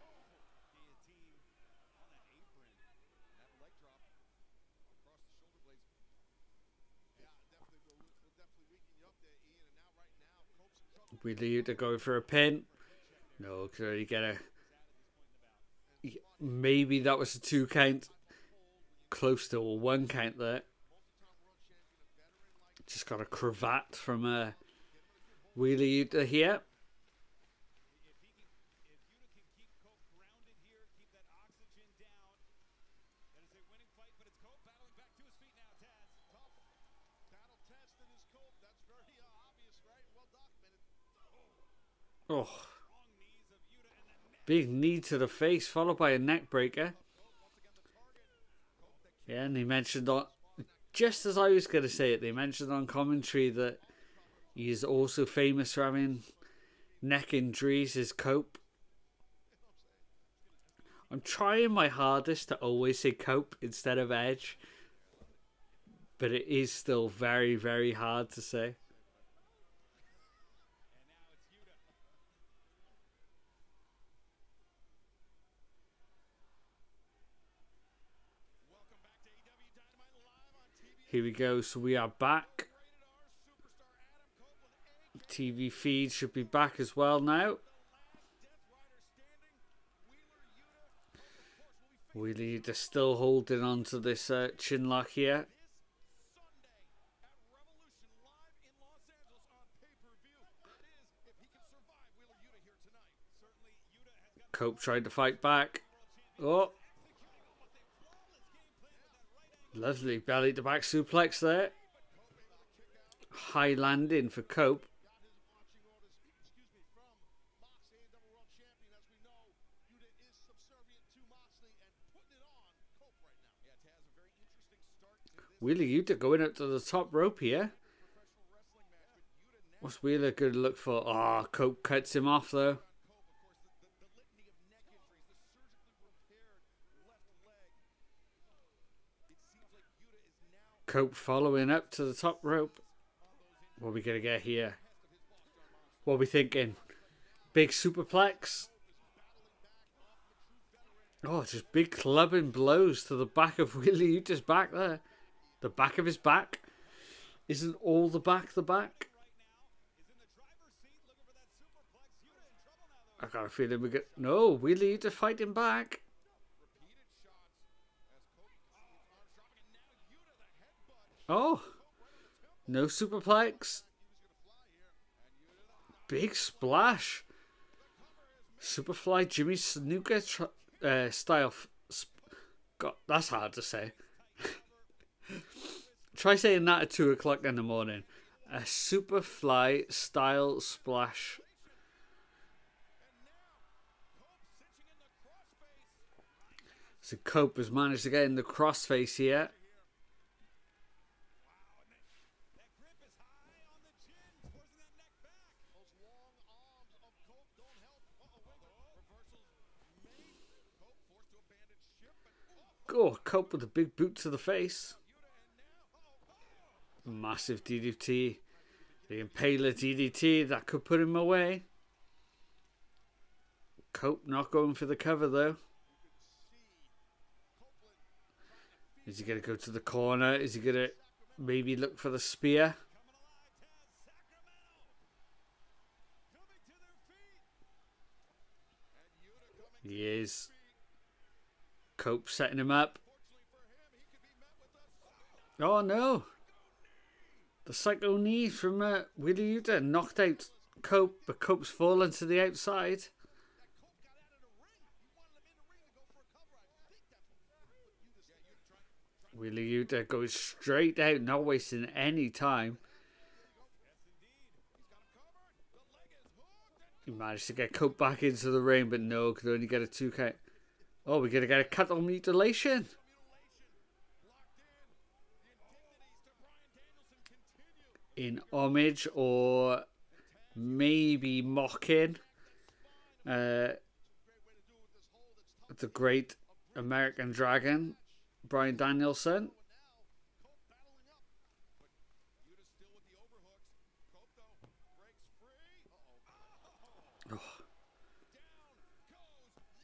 Really to go for a pin. No, because you get a... Maybe that was a 2 count. Close to a 1 count there. Just got a cravat from Wheeler Yuta here. Oh. Big knee to the face, followed by a neck breaker. Yeah, and he mentioned on... Just as I was going to say it, they mentioned on commentary that he is also famous for having neck injuries, his Cope. I'm trying my hardest to always say Cope instead of Edge. But it is still very, very hard to say. Here we go, so we are back. TV feed should be back as well now. They're still holding on to this chin lock here. Cope tried to fight back. Oh. Lovely belly to back suplex there. High landing for Cope. Wheeler Yuta going up to the top rope here. What's Wheeler going to look for? Ah, oh, Cope cuts him off though. Cope following up to the top rope. What are we going to get here? What are we thinking? Big superplex? Oh, just big clubbing blows to the back of Wheeler Yuta's back there. The back of his back. Isn't all the back the back? I got a feeling we get... No, Wheeler Yuta fighting back. Oh, no superplex. Big splash. Superfly Jimmy Snuka style. God, that's hard to say. Try saying that at 2 o'clock in the morning. A Superfly style splash. So Cope has managed to get in the crossface here. Oh, Cope with a big boot to the face. Massive DDT. The Impaler DDT. That could put him away. Cope not going for the cover though. Is he going to go to the corner? Is he going to maybe look for the spear? He is. Cope setting him up. Oh no. The psycho knee from Wheeler Yuta knocked out Cope, but Cope's fallen to the outside. Wheeler Yuta goes straight out, not wasting any time. He managed to get Cope back into the ring, but no, could only get a 2 count. Oh, we're going to get a cattle mutilation. In homage or maybe mocking the great American Dragon, Bryan Danielson. Oh.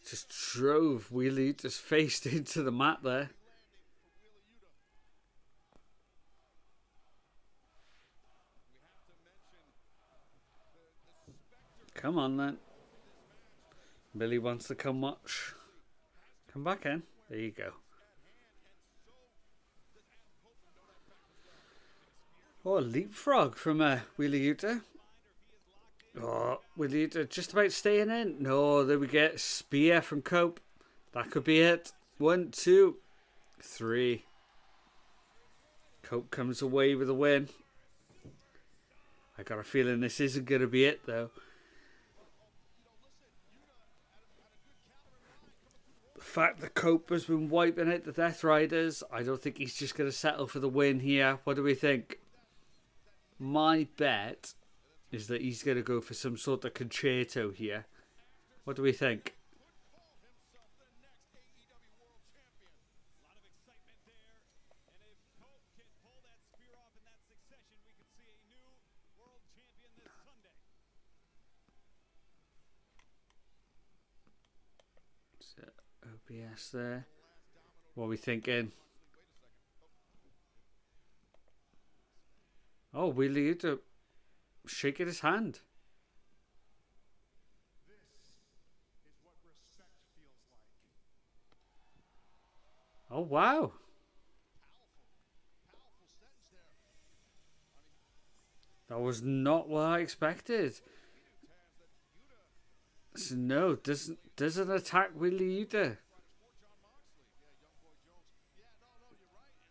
Just drove Wheeler Yuta's face into the mat there. Come on then. Billy wants to come watch. Come back in. There you go. Oh, a leapfrog from Wheeler Yuta. Oh, Wheeler Yuta just about staying in. No, there we get spear from Cope. That could be it. 1, 2, 3. Cope comes away with a win. I got a feeling this isn't going to be it though. The fact that Cope has been wiping out the Death Riders, I don't think he's just going to settle for the win here. What do we think? My bet is that he's going to go for some sort of concerto here. What do we think? OBS there. What are we thinking? Oh, Wheeler Yuta shaking his hand. Oh, wow. That was not what I expected. So no, doesn't attack Wheeler Yuta.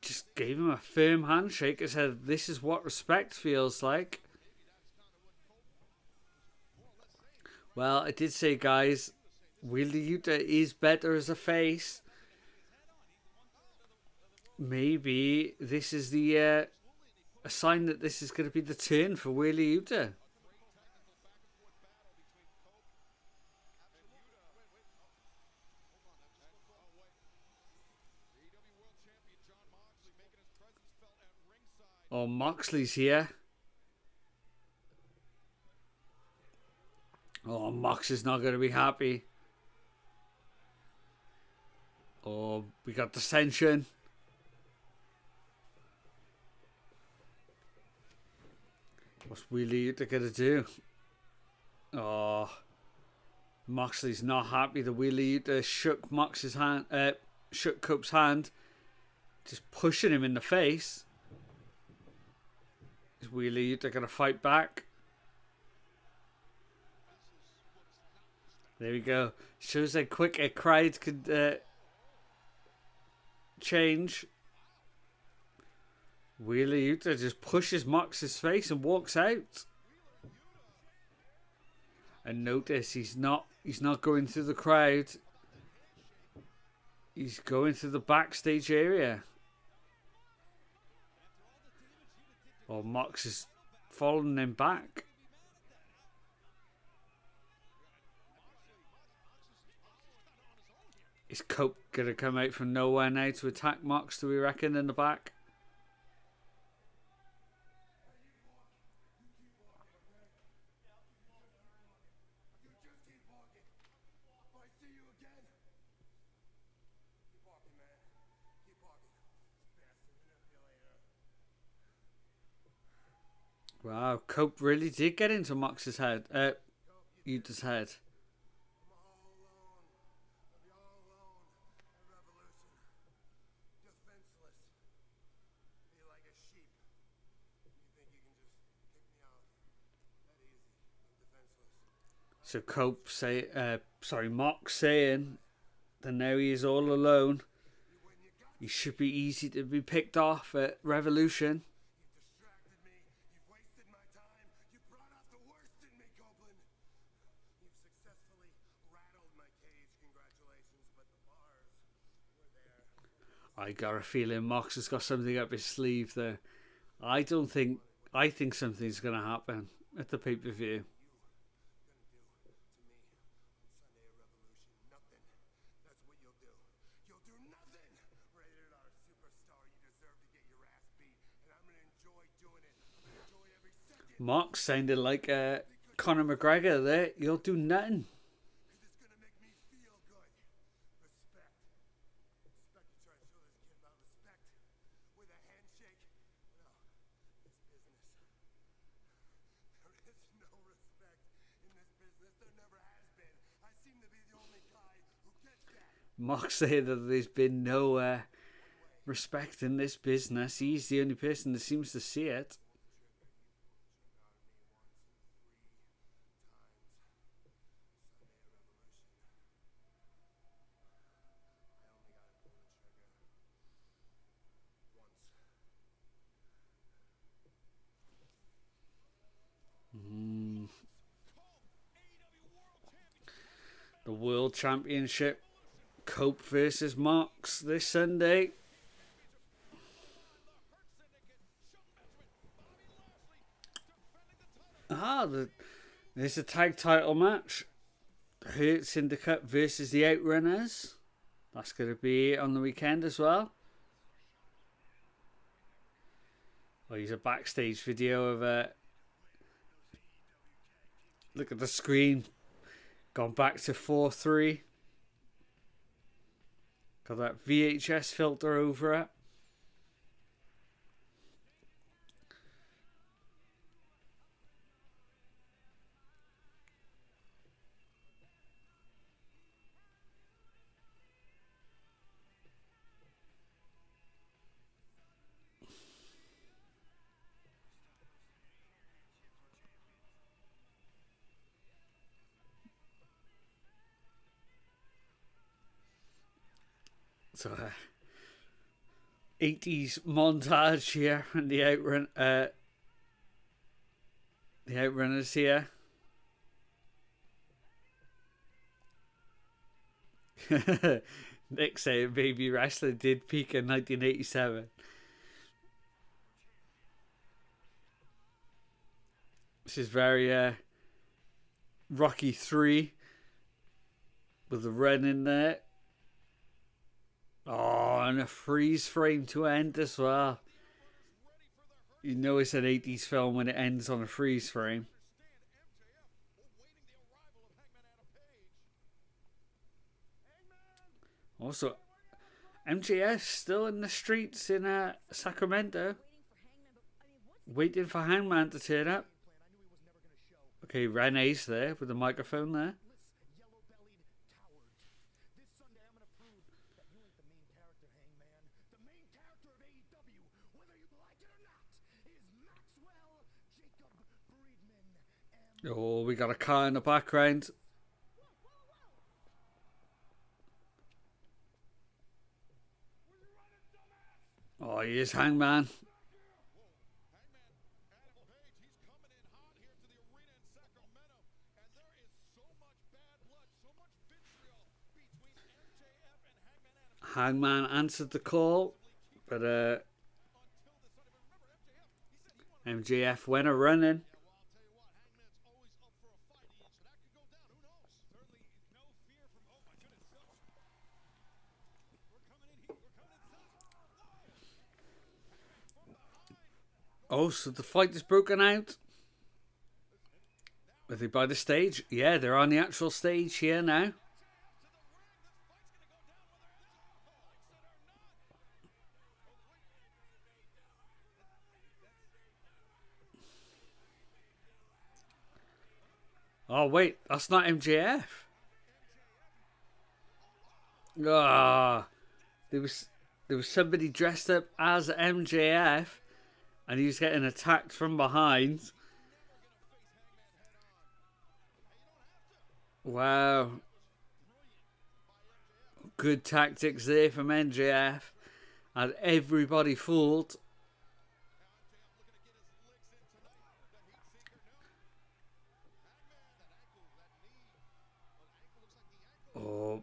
Just gave him a firm handshake and said, this is what respect feels like. Well, I did say, guys, Wheeler Yuta is better as a face. Maybe this is the a sign that this is going to be the turn for Wheeler Yuta. Oh, Moxley's here. Oh, Mox is not going to be happy. Oh, we got dissension. What's Wheeler Yuta going to do? Oh, Moxley's not happy. The Wheeler Yuta shook Mox's hand, shook Cope's hand, just pushing him in the face. Is Wheeler Yuta going to fight back? There we go. Shows how quick a crowd could change. Wheeler Yuta just pushes Mox's face and walks out. And notice he's not going through the crowd. He's going through the backstage area. Oh, Mox is following him back. Is Cope going to come out from nowhere now to attack Mox, do we reckon, in the back? Wow, Cope really did get into Mox's head, Yuta's head. So Mox saying that now he is all alone. He should be easy to be picked off at Revolution. I got a feeling Mox has got something up his sleeve there. I think something's going to happen at the pay-per-view. Mox sounded like Conor McGregor there. You'll do nothing. Mox said that there's been no respect in this business. He's the only person that seems to see it. The World Championship, Cope versus Mox this Sunday. There's a tag title match. Hurt Syndicate versus the Outrunners. That's going to be on the weekend as well. Oh, here's a backstage video of look at the screen. Gone back to 4:3. Got that VHS filter over it. So, 80s montage here, and the Outrunners here. Nick saying Baby Wrestling did peak in 1987. This is very Rocky 3 with the run in there. Oh, and a freeze frame to end as well. You know it's an 80s film when it ends on a freeze frame. Also, MJF still in the streets in Sacramento, waiting for Hangman to turn up. Okay, Renee's there with the microphone there. Oh, we got a car in the background. Oh, here's Hangman. Hangman answered the call, but MJF went a running. Oh, so the fight is broken out. Are they by the stage? Yeah, they're on the actual stage here now. Oh, wait, that's not MJF. Ah, there was somebody dressed up as MJF. And he was getting attacked from behind. Wow. Good tactics there from MJF. Had everybody fooled. Oh,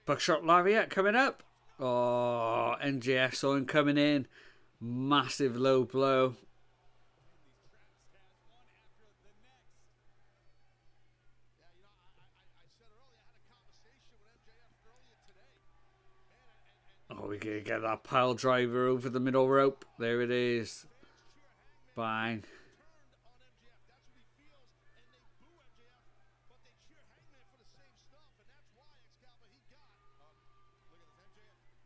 buckshot lariat coming up. Oh, MJF saw him coming in. Massive low blow. Oh, we're going to get that pile driver over the middle rope. There it is. Bang.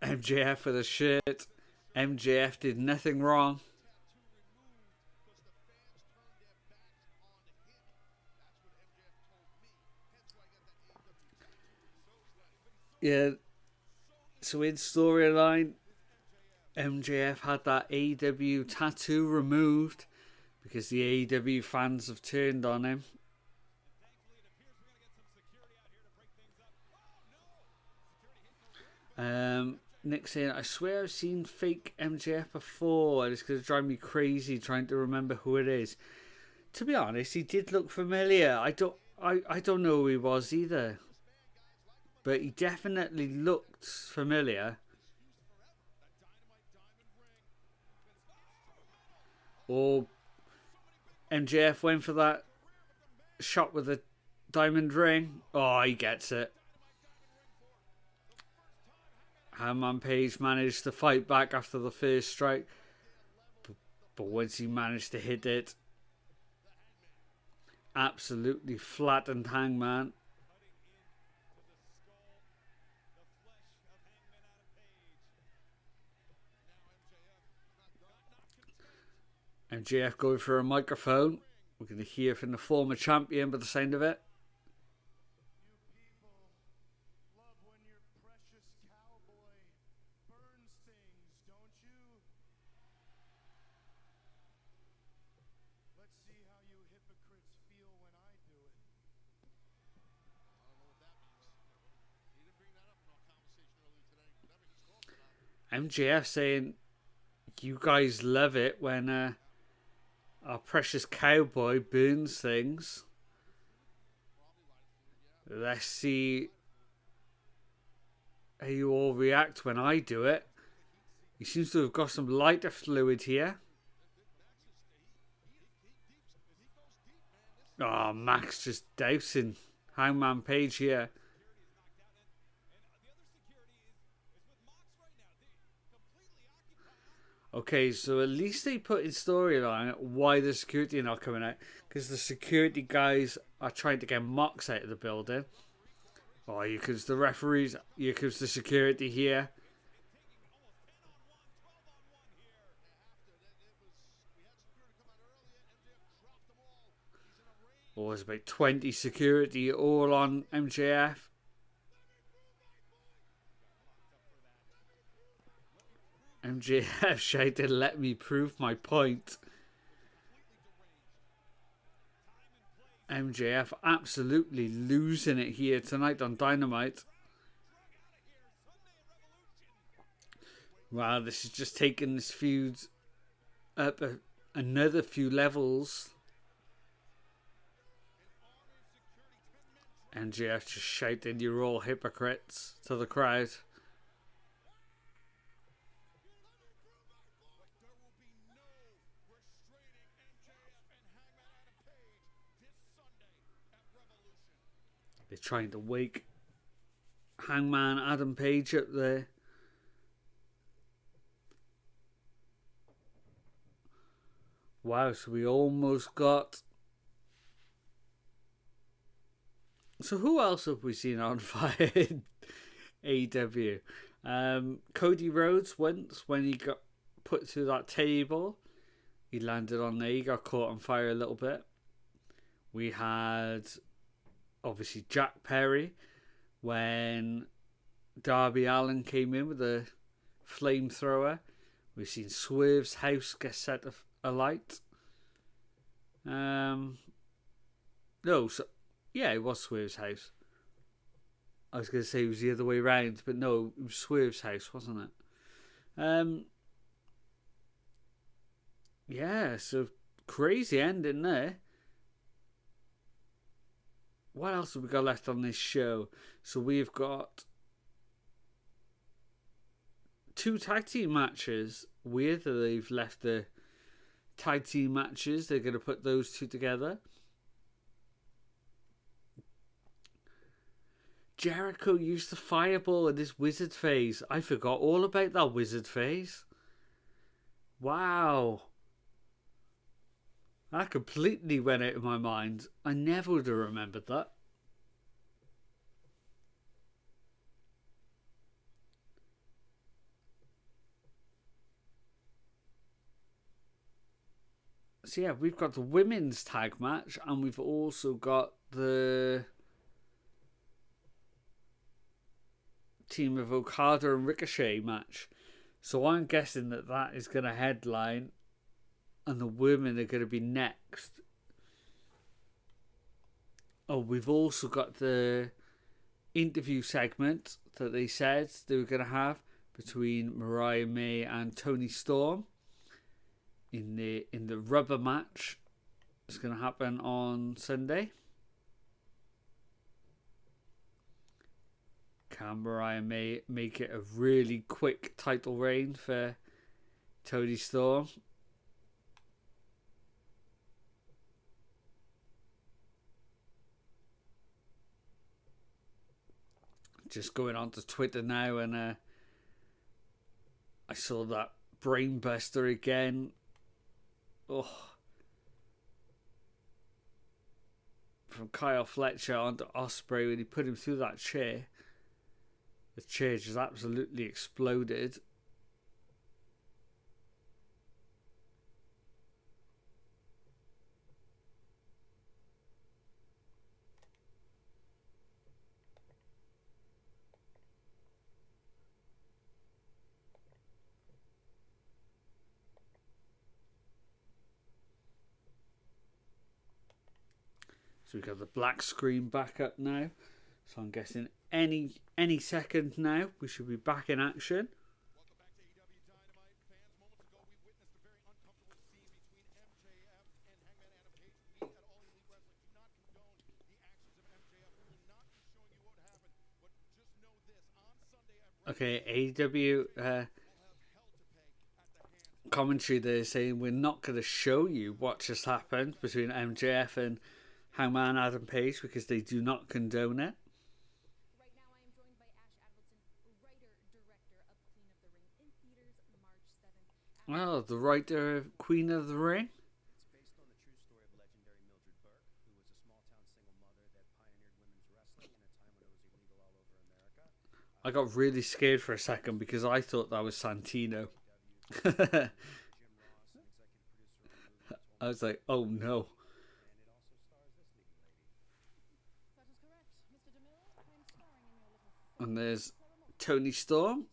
MJF for the shirt. MJF did nothing wrong. Yeah. So in storyline, MJF had that AEW tattoo removed because the AEW fans have turned on him. Nick saying, I swear I've seen fake MJF before. It's going to drive me crazy trying to remember who it is. To be honest, he did look familiar. I don't know who he was either. But he definitely looked familiar. Or MJF went for that shot with a diamond ring. Oh, he gets it. Hangman Page managed to fight back after the first strike. But once he managed to hit it, absolutely flattened Hangman. MJF going for a microphone. We're going to hear from the former champion by the sound of it. MJF saying, you guys love it when our precious cowboy burns things. Let's see how you all react when I do it. He seems to have got some lighter fluid here. Oh, Max just dousing Hangman Page here. Okay, so at least they put in storyline why the security are not coming out. Because the security guys are trying to get Mox out of the building. Oh, here comes the referees. Here comes the security here. Oh, there's about 20 security all on MJF. MJF shouted, let me prove my point. MJF absolutely losing it here tonight on Dynamite. Wow, this is just taking this feud up another few levels. MJF just shouting, you're all hypocrites to the crowd. They're trying to wake Hangman Adam Page up there. Wow, so we almost got... So who else have we seen on fire in AEW? Cody Rhodes once, when he got put through that table, he landed on there, he got caught on fire a little bit. We had... obviously Jack Perry when Darby Allin came in with a flamethrower. We've seen Swerve's house get set alight. No, so yeah, it was Swerve's house. I was going to say it was the other way around, but no, it was Swerve's house, wasn't it? Yeah, so crazy ending there. What else have we got left on this show? So we've got 2 tag team matches. Weird that they've left the tag team matches. They're going to put those 2 together. Jericho used the fireball in this wizard phase. I forgot all about that wizard phase. Wow. That completely went out of my mind. I never would have remembered that. So yeah, we've got the women's tag match, and we've also got the team of Okada and Ricochet match. So I'm guessing that is going to headline, and the women are going to be next. Oh, we've also got the interview segment that they said they were going to have between Mariah May and Toni Storm in the rubber match. It's going to happen on Sunday. Can Mariah May make it a really quick title reign for Toni Storm? Just going on to Twitter now, and I saw that brainbuster again. Oh, from Kyle Fletcher onto Ospreay when he put him through that chair. The chair just absolutely exploded. So we've got the black screen back up now. So I'm guessing any second now we should be back in action. Welcome back to AEW Dynamite. Fans, moments ago we witnessed a very uncomfortable scene between MJF and Hangman Adam Page. We at All Elite Wrestling do not condone the actions of MJF. We will not be showing you what happened, but just know this: on Sunday at Okay, AEW commentary they're saying we're not going to show you what just happened between MJF and Hangman Adam Page because they do not condone it. Right now I am joined by Ash Advilson, writer-director of Queen of the Ring, in theaters March 7th. Well, the writer of Queen of the Ring. It's based on the true story of legendary Mildred Burke, who was a small-town single mother that pioneered women's wrestling in a time when it was illegal all over America. I got really scared for a second because I thought that was Santino. I was like, oh no. And there's Toni Storm.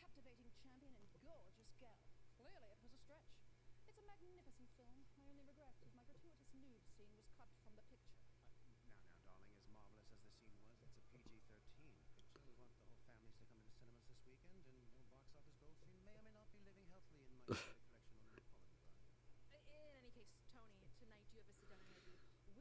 Captivating champion and gorgeous gal. Clearly it was a stretch. It's a magnificent film. My only regret is my gratuitous nude scene was cut from the picture. Now, darling, as marvelous as the scene was, it's a PG-13 picture. We want the whole families to come into cinemas this weekend, and no box office Goldstein may or may not be living healthily in my collection on the Mulholland Drive. In any case, Tony, tonight you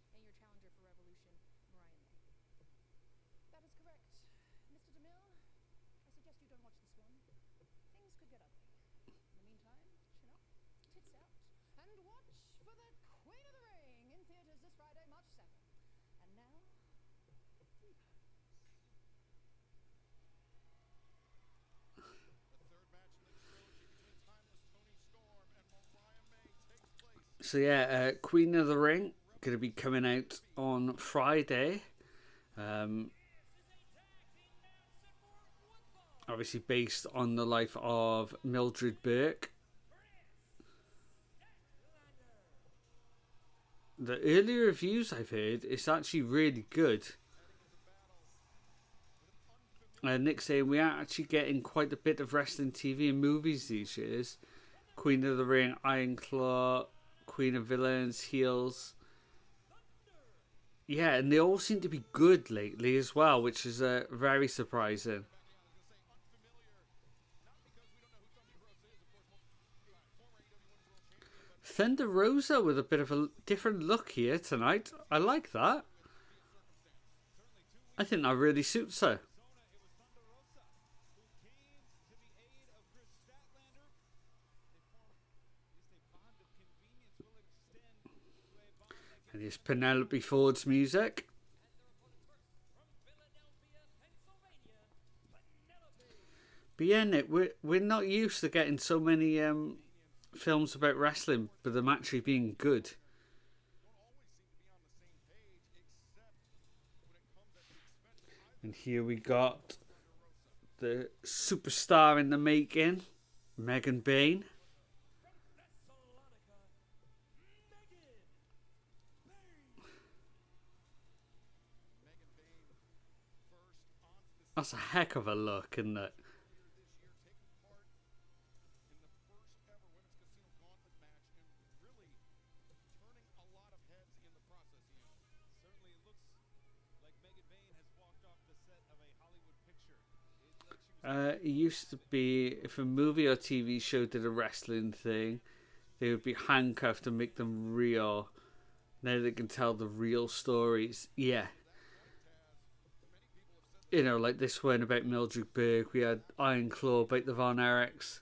have a sit-down interview with Renee Paquette and your challenger for Revolution, Mariah May. That is correct. Mr. DeMille, I suggest you don't watch this one. Things could get ugly. In the meantime, chin up, tits out, and watch for the Queen of the Ring in theaters this Friday, March 7th. And now, Divas. The third match in the trilogy between timeless Toni Storm and Mariah May takes place. So yeah, Queen of the Ring going to be coming out on Friday. Obviously based on the life of Mildred Burke. The early reviews I've heard, it's actually really good. Nick saying we are actually getting quite a bit of wrestling TV and movies these years. Queen of the Ring, Iron Claw, Queen of Villains, Heels. Yeah, and they all seem to be good lately as well, which is very surprising. Thunder Rosa with a bit of a different look here tonight. I like that. I think that really suits her. And here's Penelope Ford's music. But yeah, Nick, we're not used to getting so many films about wrestling, but them actually being good. And here we got the superstar in the making, Megan Bain. That's a heck of a look, isn't it? It used to be if a movie or TV show did a wrestling thing, they would be handcuffed and make them real. Now they can tell the real stories. Yeah. You know, like this one about Mildred Berg. We had Iron Claw about the Von Erichs.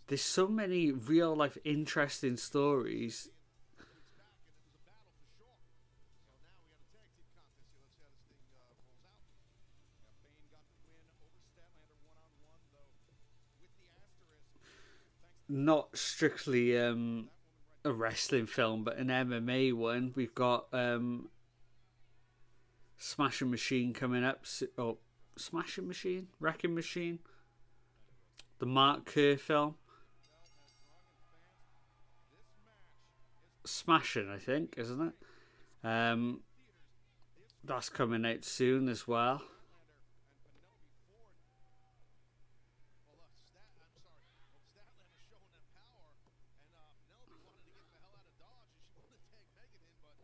There's so many real life interesting stories. Not strictly a wrestling film, but an MMA one. We've got Smashing Machine coming up. Oh, Smashing Machine? Wrecking Machine? The Mark Kerr film. Smashing, I think, isn't it? That's coming out soon as well.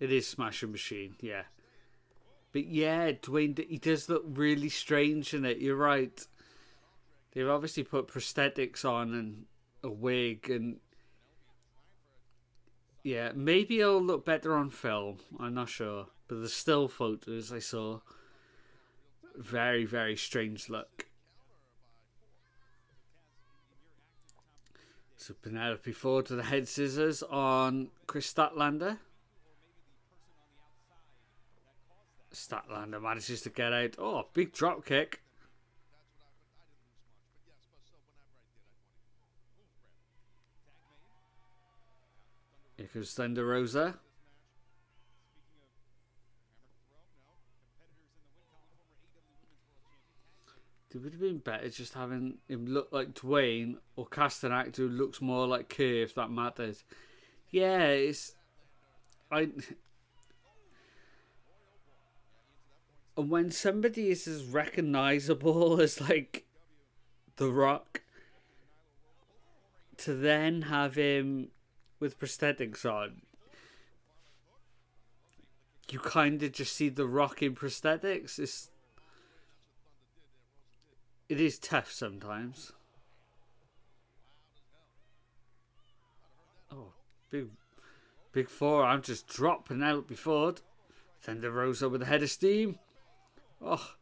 It is Smashing Machine, yeah. But yeah, Dwayne, he does look really strange in it. You're right. They've obviously put prosthetics on and a wig, and yeah, maybe it'll look better on film. I'm not sure, but the still photos I saw, very, very strange look. So Penelope Ford with the head scissors on Chris Statlander. Statlander manages to get out. Oh, big drop kick. Here comes Thunder Rosa. It would have been better just having him look like Dwayne or cast an actor who looks more like Kerr, if that matters. Yeah, it's... And when somebody is as recognisable as, like, The Rock, to then have him with prosthetics on, you kind of just see The Rock in prosthetics. It is tough sometimes. Oh, big forearm just dropped Penelope Ford. Thunder Rosa with a head of steam. Oh,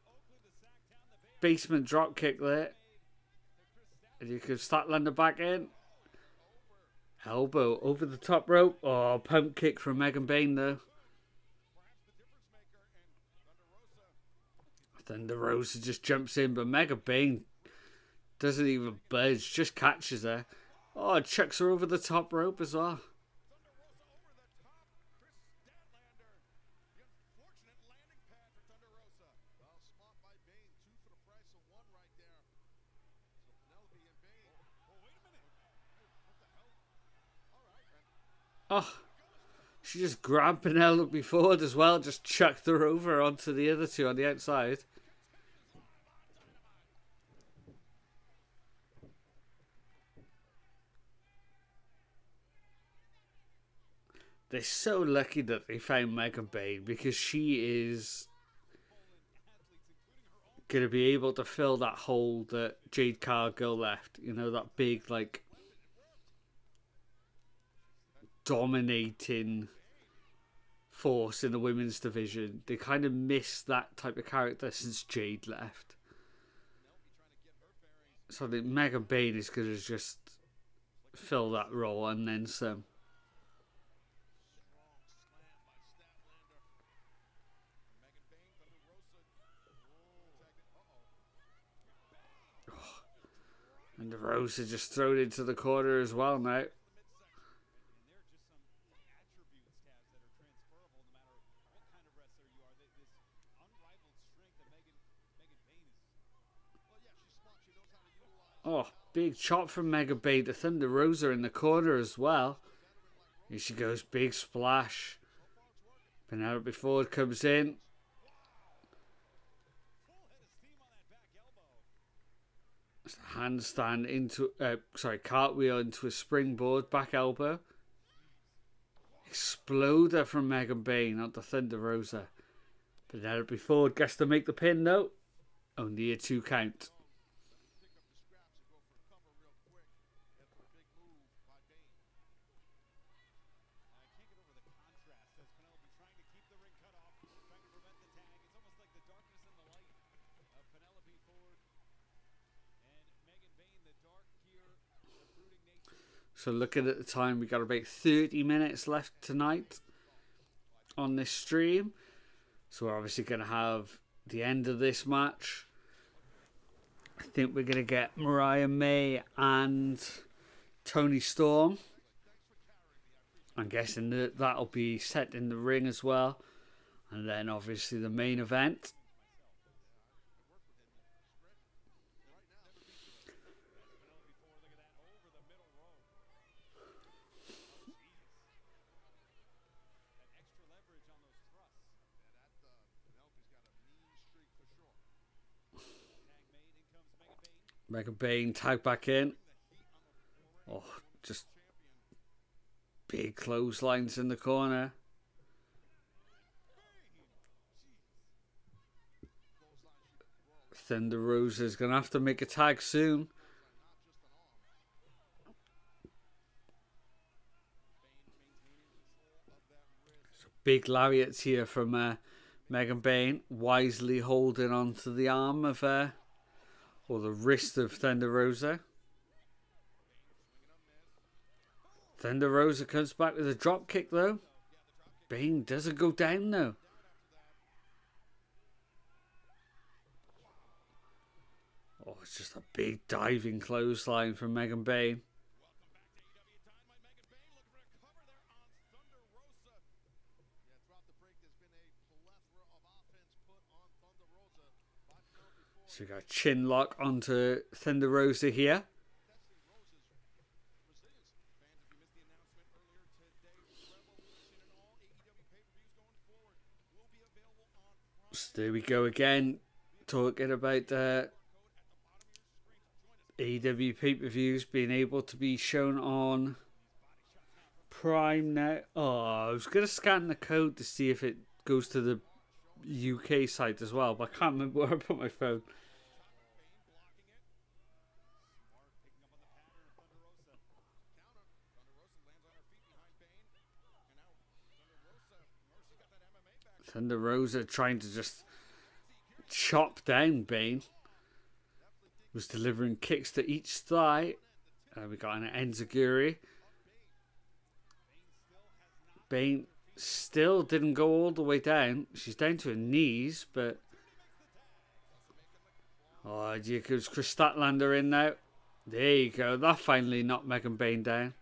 basement drop kick there. And you can Statlander back in. Elbow over the top rope. Oh, pump kick from Megan Bain though. Thunder Rosa just jumps in, but Megan Bain doesn't even budge, just catches her. Oh, chucks her over the top rope as well. Oh, she just grabbed Penelope Ford as well, just chucked her over onto the other two on the outside. they're so lucky that they found Megan Bayne, because she is going to be able to fill that hole that Jade Cargill left. You know, that big, like, dominating force in the women's division. They kind of missed that type of character since Jade left. So I think Megan Bayne is going to just fill that role and then some. And the Rosa just thrown into the corner as well now. Oh, big chop from Megan Bayne to Thunder Rosa in the corner as well. Here she goes, big splash. Penelope Ford comes in. Handstand into, cartwheel into a springboard, back elbow. Exploder from Megan Bayne onto Thunder Rosa. Penelope Ford gets to make the pin though. Only a 2 count. So looking at the time, we got about 30 minutes left tonight on this stream. So we're obviously going to have the end of this match. I think we're going to get Mariah May and Toni Storm. I'm guessing that that'll be set in the ring as well. And then obviously the main event. Megan Bayne tag back in. Oh, just big clotheslines in the corner. Thunder Rosa is going to have to make a tag soon. So big lariats here from Megan Bayne, wisely holding onto the arm of or the wrist of Thunder Rosa. Thunder Rosa comes back with a drop kick though. Bayne doesn't go down though. Oh, it's just a big diving clothesline from Megan Bayne. So we got a chin lock onto Thunder Rosa here. So there we go again, talking about AEW pay-per-views being able to be shown on Prime now. Oh, I was going to scan the code to see if it goes to the UK site as well, but I can't remember where I put my phone. Thunder Rosa trying to just chop down Bayne. Was delivering kicks to each thigh. We got an enziguri. Bayne still didn't go all the way down. She's down to her knees, but... Oh, here goes Chris Statlander in now. There you go. That finally knocked Megan Bayne down.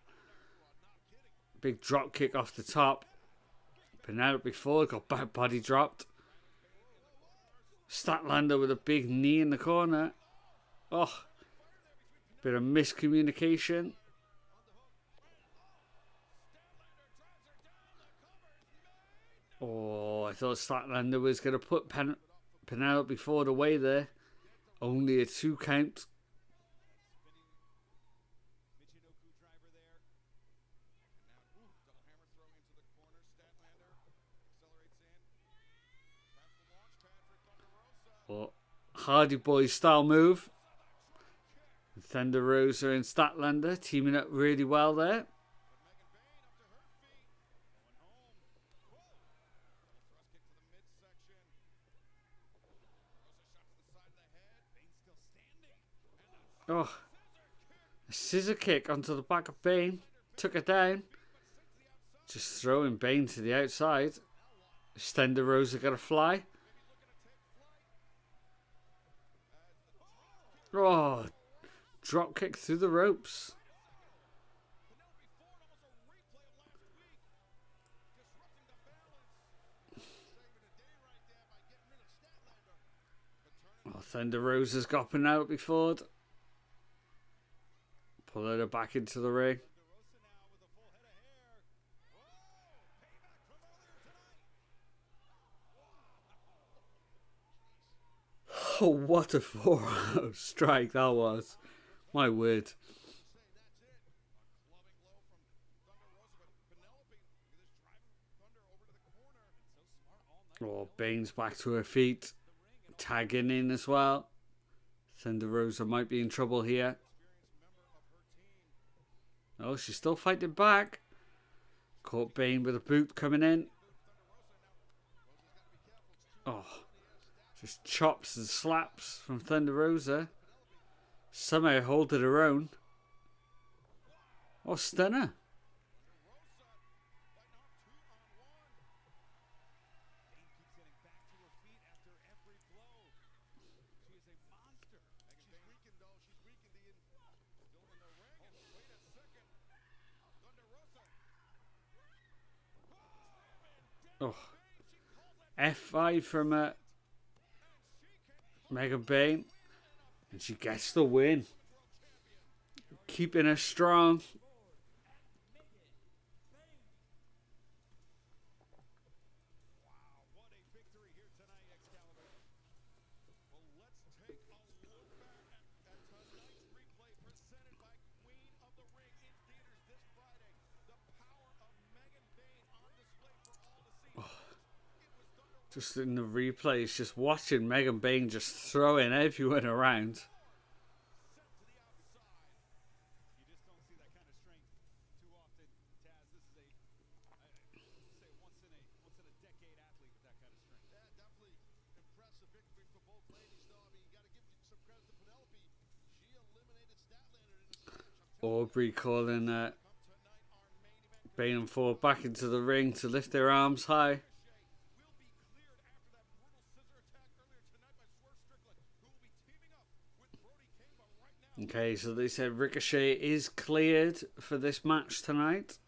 Big drop kick off the top. Penelope Ford got back body dropped. Statlander with a big knee in the corner. Oh, bit of miscommunication. Oh, I thought Statlander was going to put Penelope Ford away there. Only a 2 count. Or Hardy Boys style move. Thunder Rosa and Statlander teaming up really well there. Oh, a scissor kick onto the back of Bane. Took her down. Just throwing Bane to the outside. Thunder Rosa got a fly. Oh, drop kick through the ropes. Oh, Thunder Rosa's got Penelope Ford. Pulling her back into the ring. Oh, what a 4-0 strike that was. My word. Oh, Bane's back to her feet. Tagging in as well. Thunder Rosa might be in trouble here. Oh, she's still fighting back. Caught Bane with a boot coming in. Oh, just chops and slaps from Thunder Rosa. Somehow holding her own. Oh, stunner. Oh, F5 from Megan Bane, and she gets the win, keeping her strong. Just in the replays, just watching Megan Bane just throwing everyone around. Aubrey calling Bane and Ford back into the ring to lift their arms high. Okay, so they said Ricochet is cleared for this match tonight.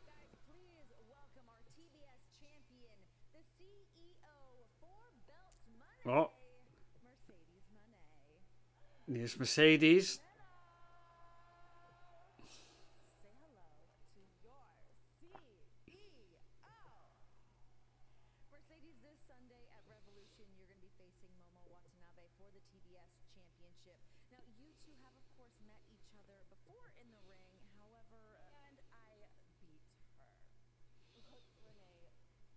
Guys, please welcome our TBS champion, the CEO, 4 belts Money, Oh, Mercedes Moné. here's Mercedes. Say hello to your CEO. Mercedes, this Sunday at Revolution, you're going to be facing Momo Watanabe for the TBS championship. Now, you two have, of course, met each other before in the ring. However, and I beat her. Look, Renee,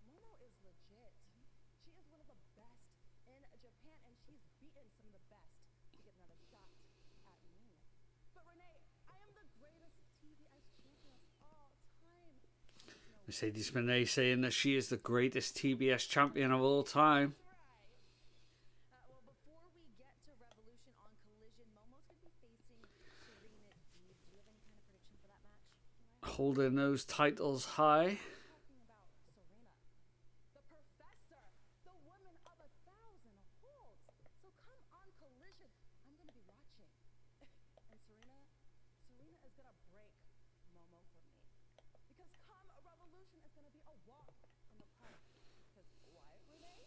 Momo is legit. She is one of the best in Japan, and she's beaten some of the best to get another shot at me. But Renee, I am the greatest TBS champion of all time. Mercedes Moné saying that she is the greatest TBS champion of all time. Well, before we get to Revolution on Collision, Momo's going to be facing Serena Deeb. Do you have any kind of prediction for that match? Holding those titles high. Talking about Serena, the professor, the woman of 1,000 holds. So come on Collision, I'm going to be watching. And Serena is going to break Momo for me. Because come Revolution is going to be a walk in the park. Because why, Renee?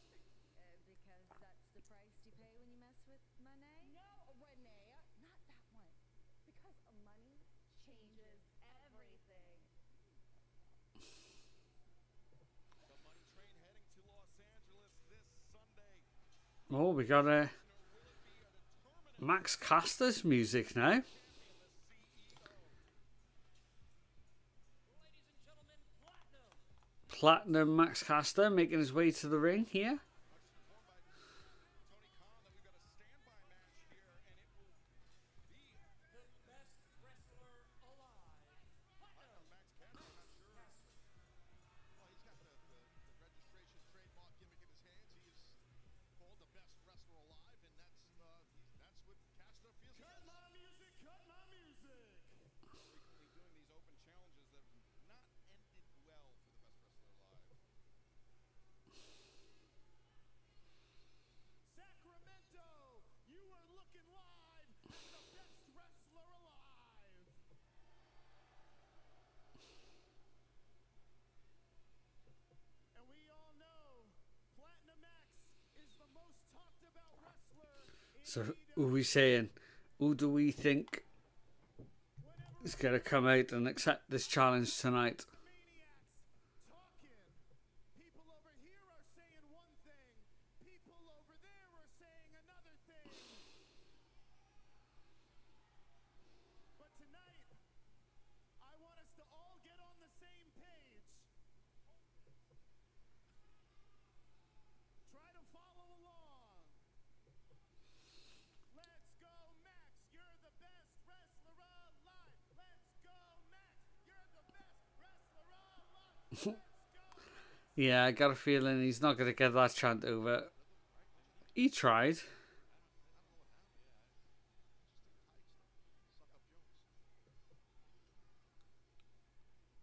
Because that's the price you pay when you mess with Monet? No, Renee, not that one. Because money changes everything. The Money Train heading to Los Angeles this Sunday. Oh, we got Max Caster's music now. Platinum Max Caster making his way to the ring here. So who are we saying? Who do we think is going to come out and accept this challenge tonight? Maniacs talking. People over here are saying one thing. People over there are saying another thing. But tonight, I want us to all get on the same page. Try to follow along. Let's go, Max. You're the best wrestler alive. Let's go, Max. You're the best wrestler alive. Let's go. Yeah, I got a feeling he's not going to get that chant over. He tried.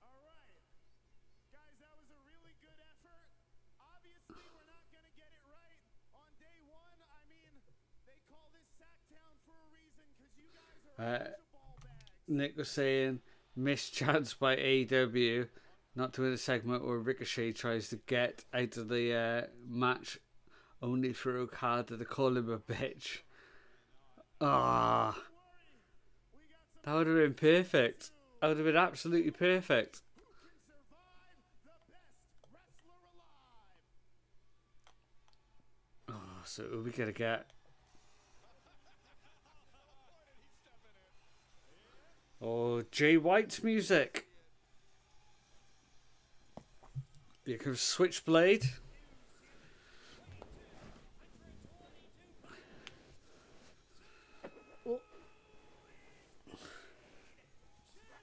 All right. Guys, that was a really good effort. Obviously, we're not going to get it right on day one. I mean, they call this Sacktown for a reason because you guys are a bunch of ball bags. Nick was saying missed chance by AEW not to win a segment where Ricochet tries to get out of the match only for Okada to call him a bitch. Ah, that would have been perfect. That would have been absolutely perfect. Can survive the best wrestler alive. Oh, so who are we going to get? Oh, Jay White's music. Here comes Switchblade. Oh. I'll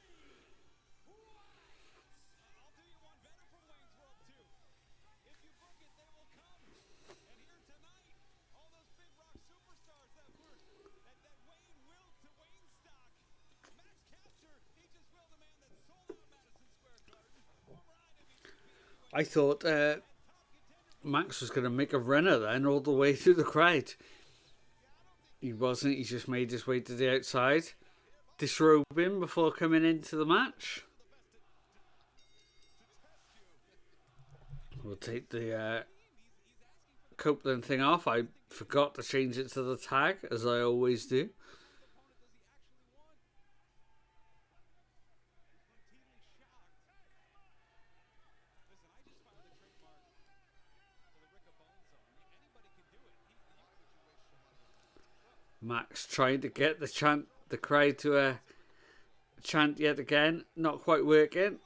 do you one better from Wayne's World too. If you book it, they will come. And here tonight, all those big rock superstars that Wayne willed to Wayne stock. Max Caster, he just willed a man that sold out Madison Square Garden. Former IWGP I thought Max was going to make a runner then all the way through the crowd. He wasn't. He just made his way to the outside, disrobe him before coming into the match. We'll take the Copeland thing off. I forgot to change it to the tag, as I always do. Max trying to get the crowd to chant yet again. Not quite working.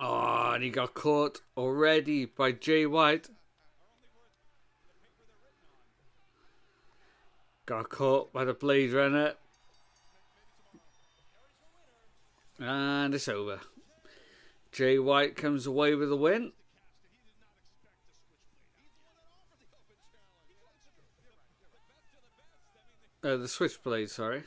Oh, and he got caught already by Jay White. Got caught by the Blade Runner. And it's over. Jay White comes away with a win. The Switchblade, sorry. At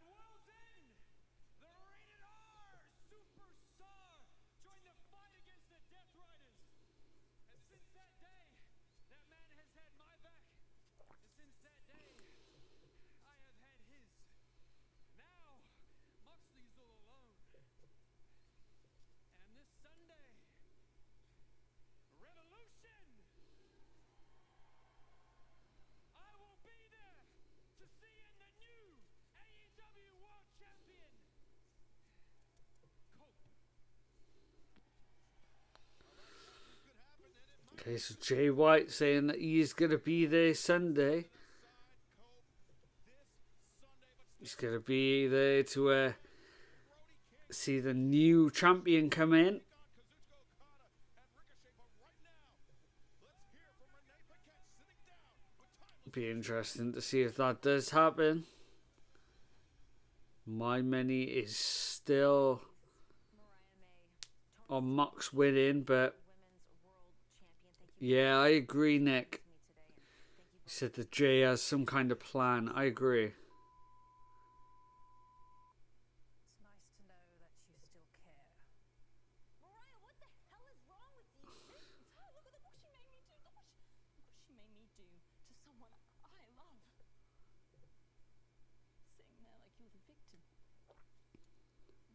World's End, the Rated R Superstar joined the fight against the Death Riders. And since that day, that man has had my back. And since that day, I have had his. Now, Moxley's all alone. And this Sunday, Revolution! I will be there to see in the new AEW World Champion, Cope. Okay, so Jay White saying that he is going to be there Sunday. He's going to be there to see the new champion come in. Be interesting to see if that does happen. My money is still on Mox winning, but yeah, I agree, Nick. He said that Jay has some kind of plan. I agree. It's nice to know that you still care. Mariah, what the hell is wrong with you? Look at what she made me do. What she made me do to someone I love. Sitting there like you're the victim.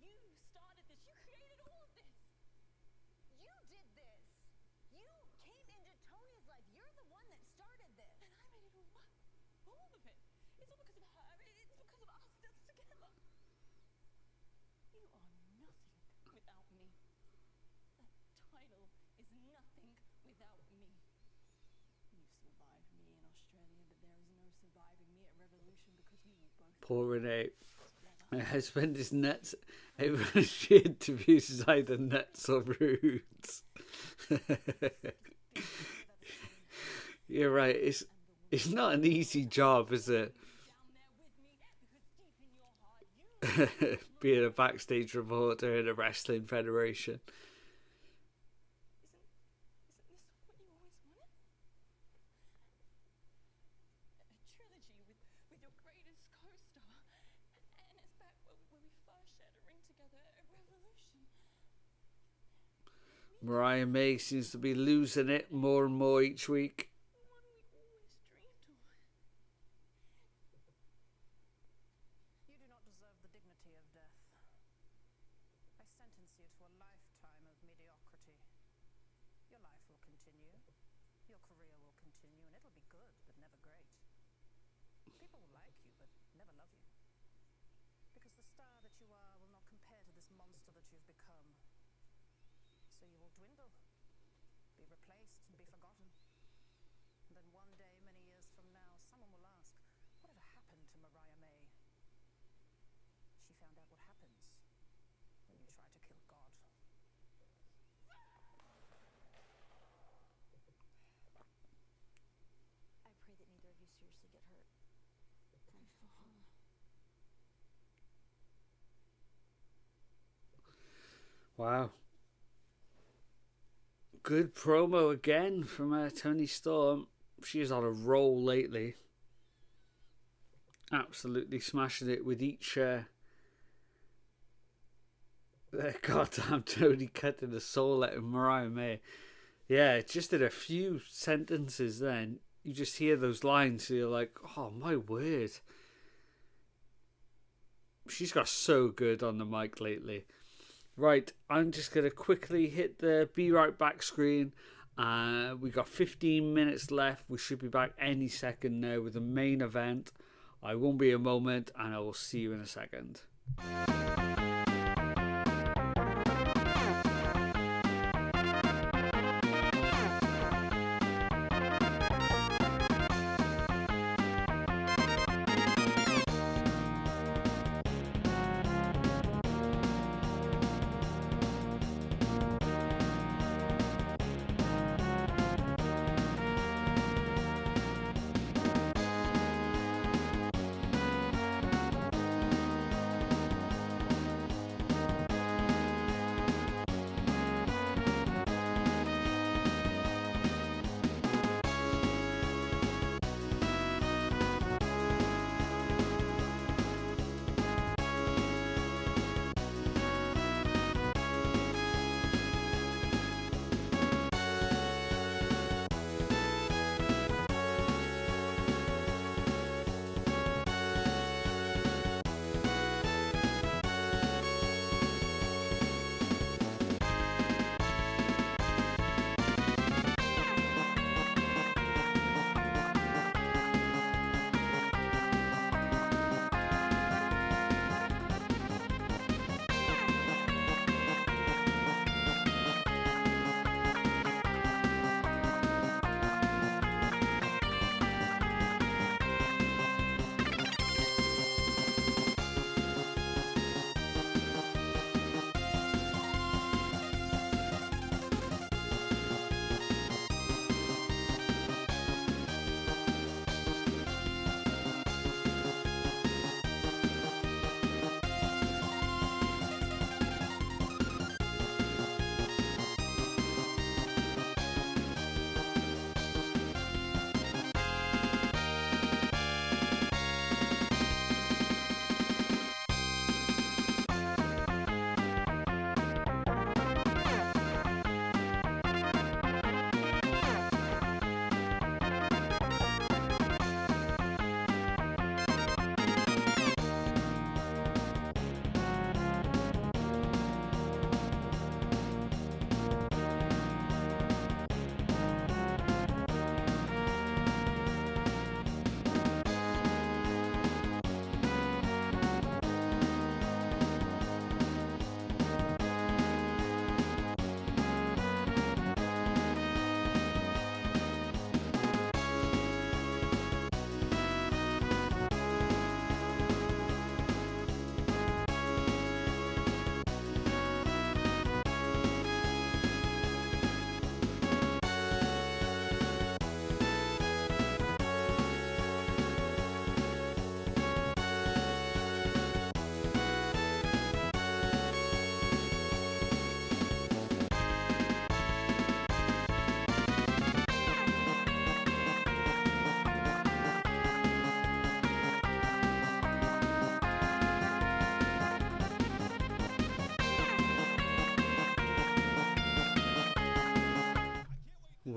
You started this. You there. And I made it all up. All of it. It's all because of her. It's because of us together. You are nothing without me. That title is nothing without me. You survived me in Australia, but there is no surviving me at Revolution because we will both. Poor Renee. My husband is nuts. Everyone she interviews is either nuts or rude. You're right. It's not an easy job, is it? Being a backstage reporter in a wrestling federation. Isn't this what you always wanted? A trilogy with your greatest co-star. And it's back where we first shared a ring together at Revolution. Mariah May seems to be losing it more and more each week. The one we always dreamed of. You do not deserve the dignity of death. I sentence you to a lifetime of mediocrity. Your life will continue. Your career will continue, and it'll be good, but never great. People will like you, but never love you. Because the star that you are will not compare to this monster that you've become. So you will dwindle, be replaced, and be forgotten. And then one day, many years from now, someone will ask, whatever happened to Mariah May? She found out what happens when you try to kill God. I pray that neither of you seriously get hurt. I'm so home. Wow. Good promo again from Toni Storm. She is on a roll lately. Absolutely smashing it with each goddamn Tony cutting the soul out of Mariah May. Yeah, just in a few sentences then, you just hear those lines and you're like, oh my word. She's got so good on the mic lately. Right, I'm just going to quickly hit the be right back screen. We got 15 minutes left. We should be back any second now with the main event. I won't be a moment, and I will see you in a second.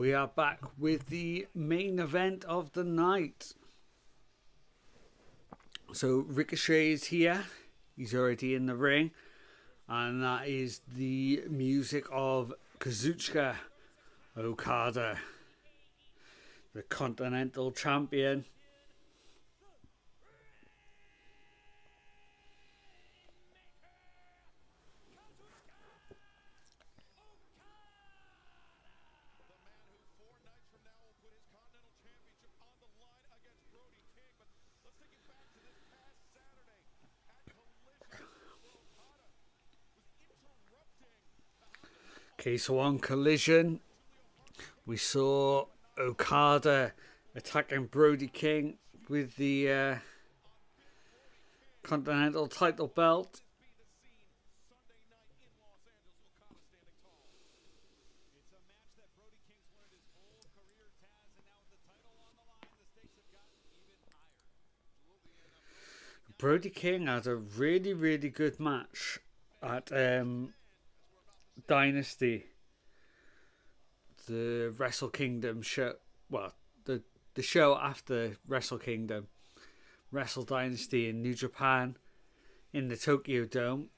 We are back with the main event of the night. So Ricochet is here. He's already in the ring. And that is the music of Kazuchika Okada, the Continental Champion. Okay, so on Collision, we saw Okada attacking Brody King with the Continental title belt. Brody King had a really, really good match at Dynasty, the Wrestle Kingdom show. Well, the show after Wrestle Kingdom, Wrestle Dynasty in New Japan, in the Tokyo Dome.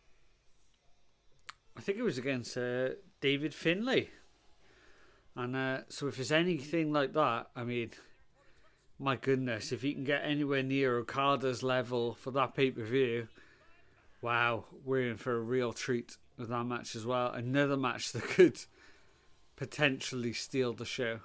I think it was against David Finlay. And so if there's anything like that, I mean, my goodness, if he can get anywhere near Okada's level for that pay-per-view, wow, we're in for a real treat with that match as well. Another match that could potentially steal the show.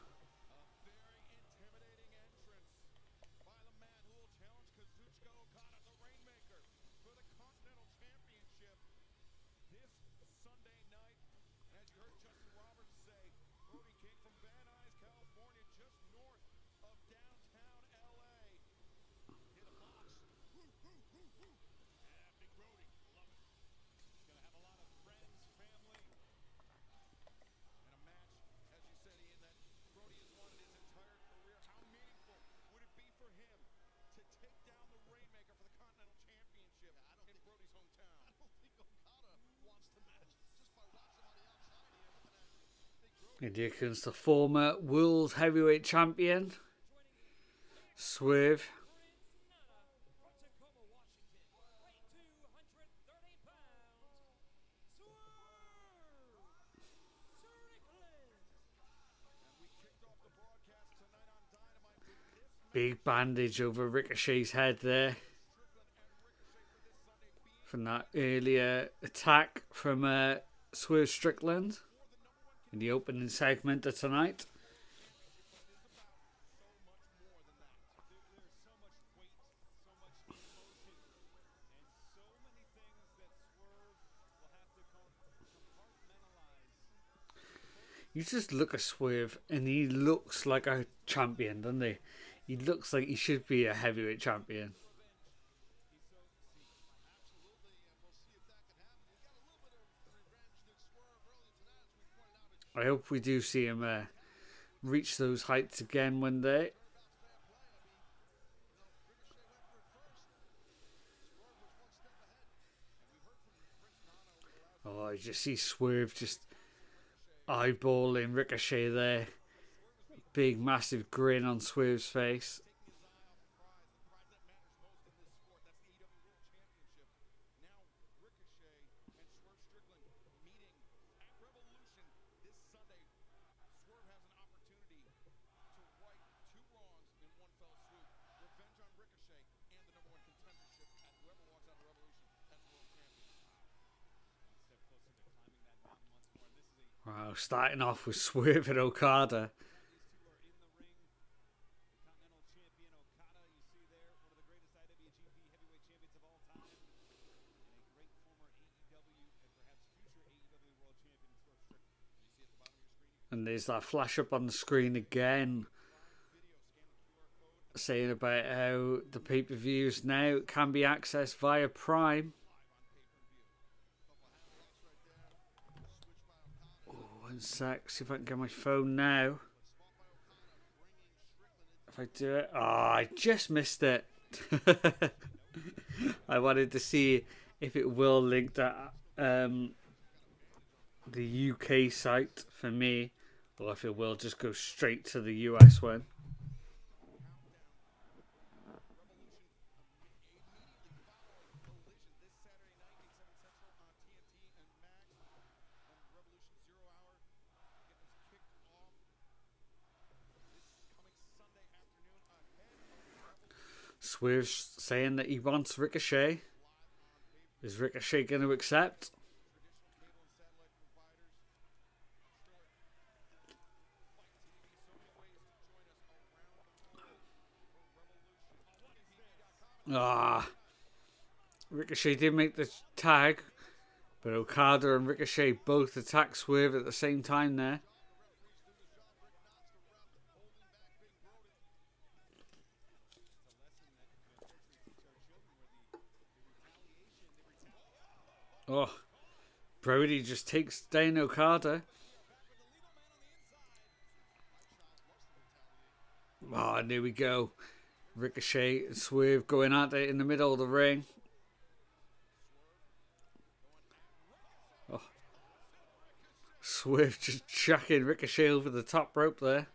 And here comes the former World Heavyweight Champion, Swerve. Big bandage over Ricochet's head there from that earlier attack from Swerve Strickland in the opening segment of tonight. You just look at Swerve and he looks like a champion, doesn't he? He looks like he should be a heavyweight champion. I hope we do see him reach those heights again one day. Oh, I just see Swerve just eyeballing Ricochet there. Big massive grin on Swerve's face. Wow, starting off with Swerve and Okada. And there's that flash up on the screen again, saying about how the pay-per-views now can be accessed via Prime. Oh, 1 sec, see if I can get my phone now. If I do it, I just missed it. I wanted to see if it will link to the UK site for me Well, I feel we'll just go straight to the US one. Swerve's saying that he wants Ricochet. Is Ricochet going to accept? Ricochet did make the tag, but Okada and Ricochet both attack Swerve at the same time there. Oh, Brody just takes down Okada. Oh, and there we go. Ricochet and Swerve going at it in the middle of the ring. Oh. Swerve just chucking Ricochet over the top rope there.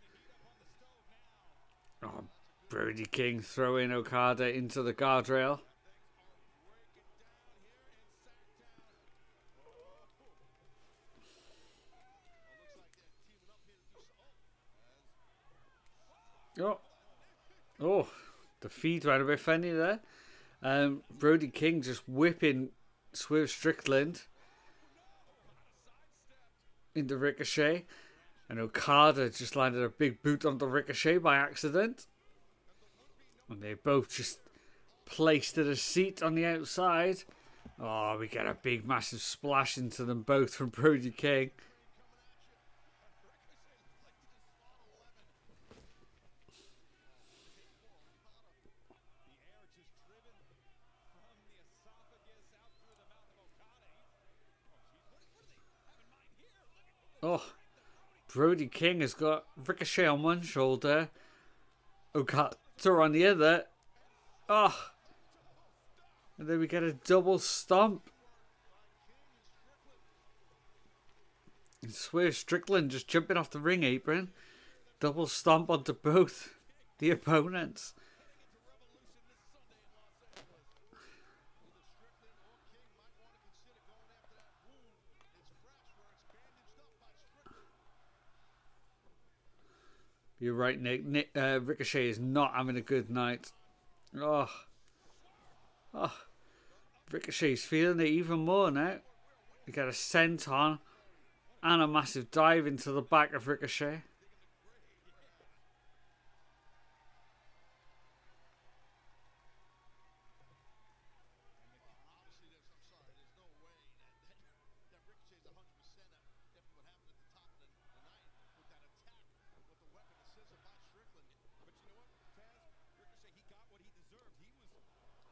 Oh, Brody King throwing Okada into the guardrail. Oh, the feed went a bit funny there. Brody King just whipping Swerve Strickland into Ricochet. And Okada just landed a big boot on the Ricochet by accident. And they both just placed at a seat on the outside. Oh, we get a big massive splash into them both from Brody King. Oh, Brody King has got Ricochet on one shoulder, Okada on the other. Oh, and then we get a double stomp. And Swerve Strickland just jumping off the ring apron. Double stomp onto both the opponents. You're right, Nick. Ricochet is not having a good night. Oh. Ricochet's feeling it even more now. We got a senton and a massive dive into the back of Ricochet.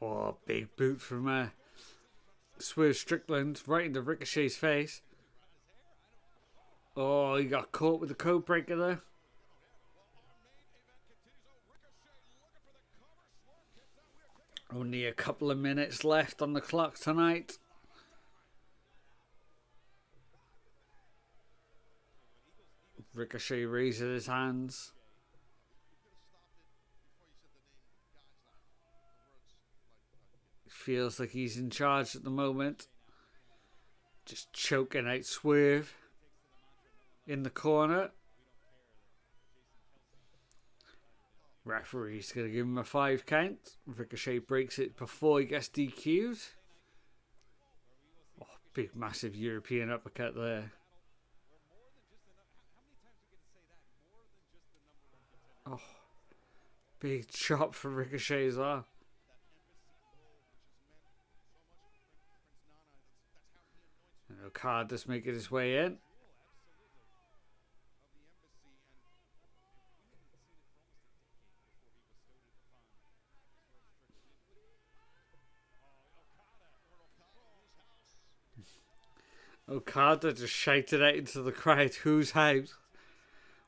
Oh, big boot from Swerve Strickland right into Ricochet's face. Oh, he got caught with the code breaker there. Only a couple of minutes left on the clock tonight. Ricochet raises his hands. Feels like he's in charge at the moment. Just choking out Swerve in the corner. Referee's going to give him a 5 count. Ricochet breaks it before he gets DQ'd. Oh, big massive European uppercut there. Oh, big chop for Ricochet as well. And Okada's making his way in. Okada just shouted out into the crowd, "Whose house?"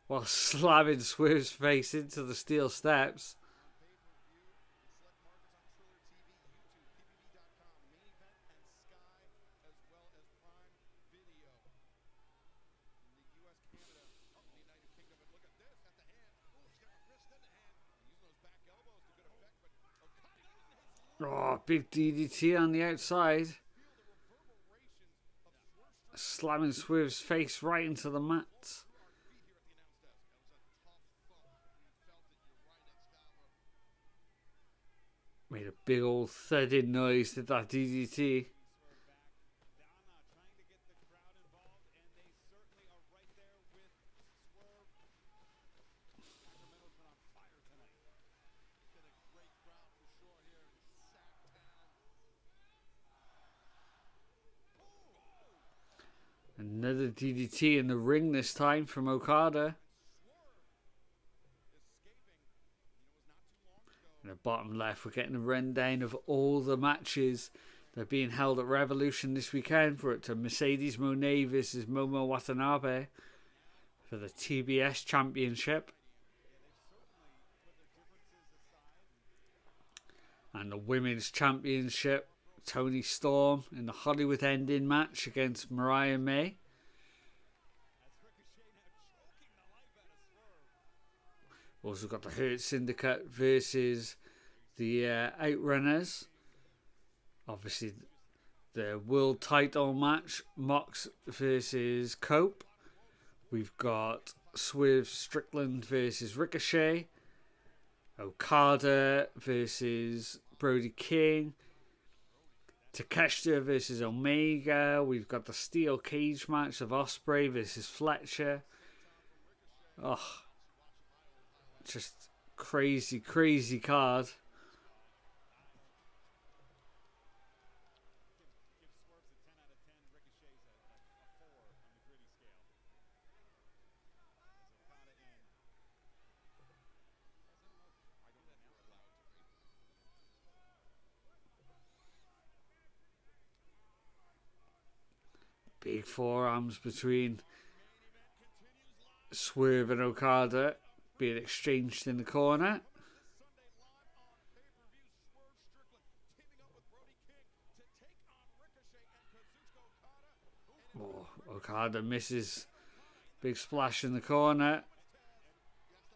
while slamming Swerve's face into the steel steps. Oh, big DDT on the outside. Slamming Swerve's face right into the mat. Made a big old thudding noise to that DDT. Another DDT in the ring this time from Okada. In the bottom left, we're getting a rundown of all the matches that are being held at Revolution this weekend. We're up to Mercedes Moné versus Momo Watanabe for the TBS Championship. And the Women's Championship, Toni Storm in the Hollywood Ending match against Mariah May. Also got the Hurt Syndicate versus the Outrunners. Obviously, the world title match, Mox versus Cope. We've got Swerve Strickland versus Ricochet. Okada versus Brody King. Takeshita versus Omega. We've got the steel cage match of Ospreay versus Fletcher. Oh, just crazy, crazy card. Big forearms between Swerve and Okada being exchanged in the corner. Oh, Okada misses. Big splash in the corner.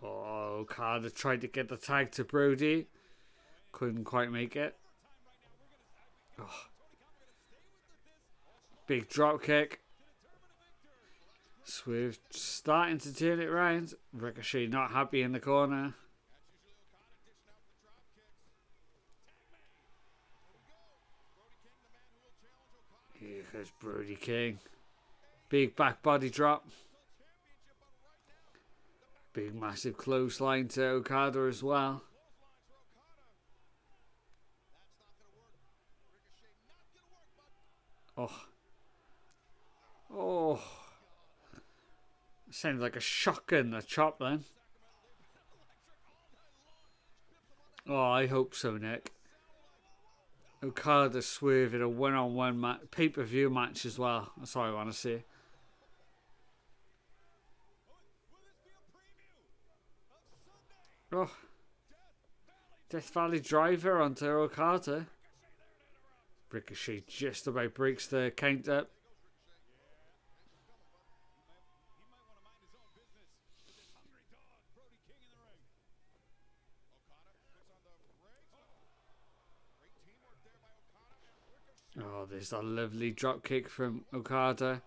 Oh, Okada tried to get the tag to Brody. Couldn't quite make it. Oh. Big drop kick. Swerve starting to turn it round. Ricochet not happy in the corner. Here goes Brody King. Big back body drop. Big massive clothesline to Okada as well. Oh. Oh. Sounded like a shotgun, a chop then. Oh, I hope so, Nick. Okada Swerve in a one-on-one pay-per-view match as well. That's all I want to see. Oh. Death Valley Driver onto Okada. Ricochet just about breaks the count up. Oh, there's a lovely drop kick from Okada.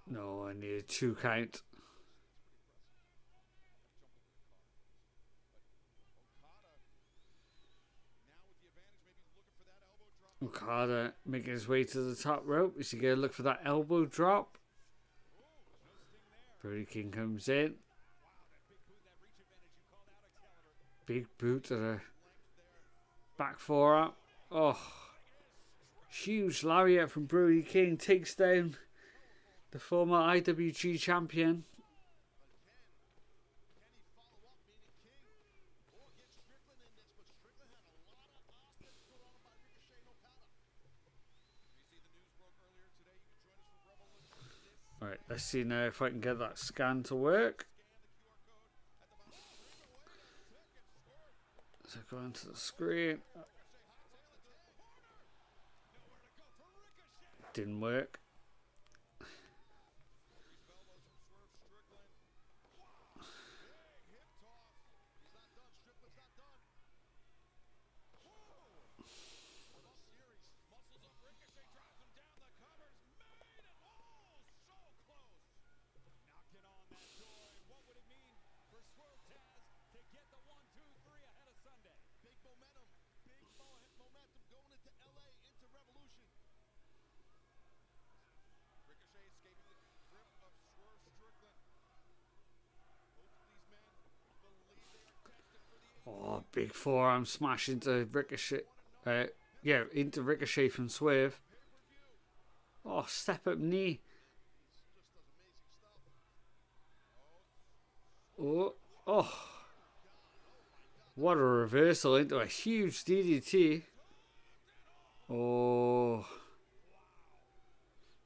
No, I need a 2 count. Okada making his way to the top rope. Is he going to look for that elbow drop? Brody King comes in. Big boot to the back forearm. Oh, huge lariat from Brody King. Takes down the former IWG champion. Alright, let's see now if I can get that scan to work. So go into the screen. Didn't work. Oh, big forearm smash into Ricochet. Into Ricochet from Swerve. Oh, step up knee. Oh. What a reversal into a huge DDT. Oh.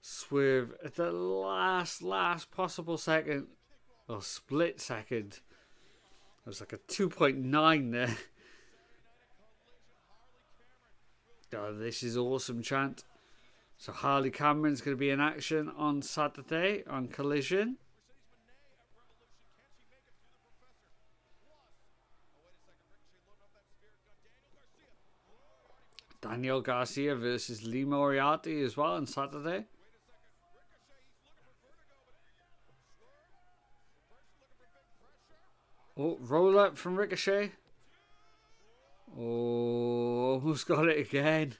Swerve at the last possible second. Or split second. It was like a 2.9 there. Oh, this is awesome, chant. So Harley Cameron's going to be in action on Saturday on Collision. Daniel Garcia versus Lee Moriarty as well on Saturday. Oh, roll up from Ricochet. Oh, almost got it again.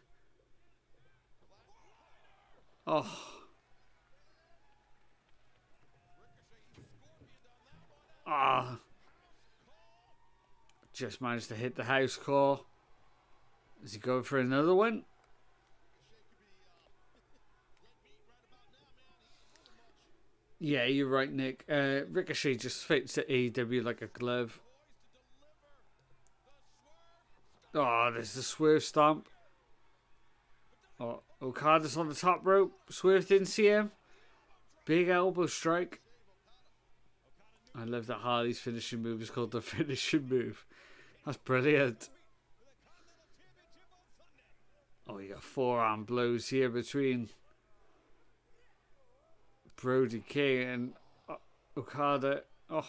Oh. Ah. Just managed to hit the house call. Is he going for another one? Yeah, you're right, Nick. Ricochet just fits at AEW like a glove. Oh, there's the Swerve stomp. Oh, Okada's on the top rope. Swerve didn't see him. Big elbow strike. I love that Harley's finishing move is called the finishing move. That's brilliant. Oh, you got forearm blows here between Brody King and Okada. Oh.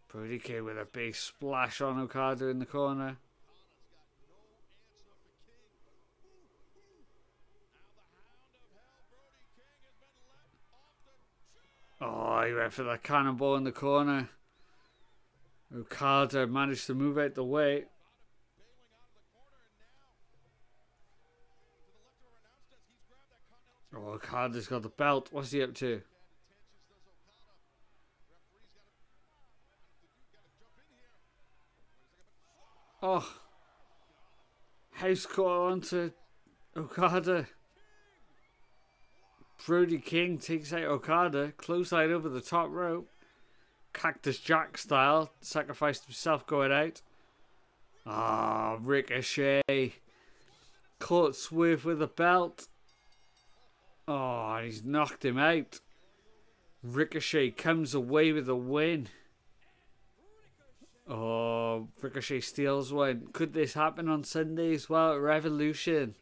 Brody King with a big splash on Okada in the corner. Oh, he went for the cannonball in the corner. Okada managed to move out the way. Oh, Okada's got the belt. What's he up to? Oh. House call onto Okada. Brody King takes out Okada. Clothesline over the top rope. Cactus Jack style. Sacrificed himself going out. Ah, Ricochet. Caught Swerve with a belt. Oh, he's knocked him out. Ricochet comes away with a win. Oh, Ricochet steals one. Could this happen on Sunday as well at Revolution?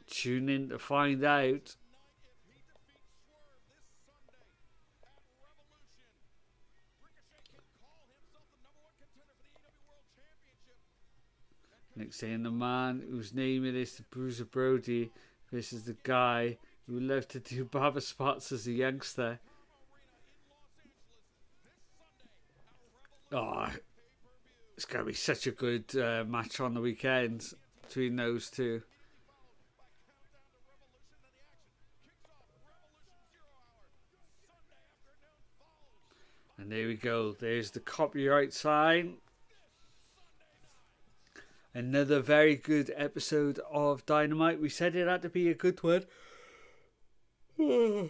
Tune in to find out. Next saying the man whose name it is to Bruiser Brody. This is the guy who loved to do barber spots as a youngster. Oh, it's going to be such a good match on the weekend between those two. And there we go. There's the copyright sign. Another very good episode of Dynamite. We said it had to be a good one. I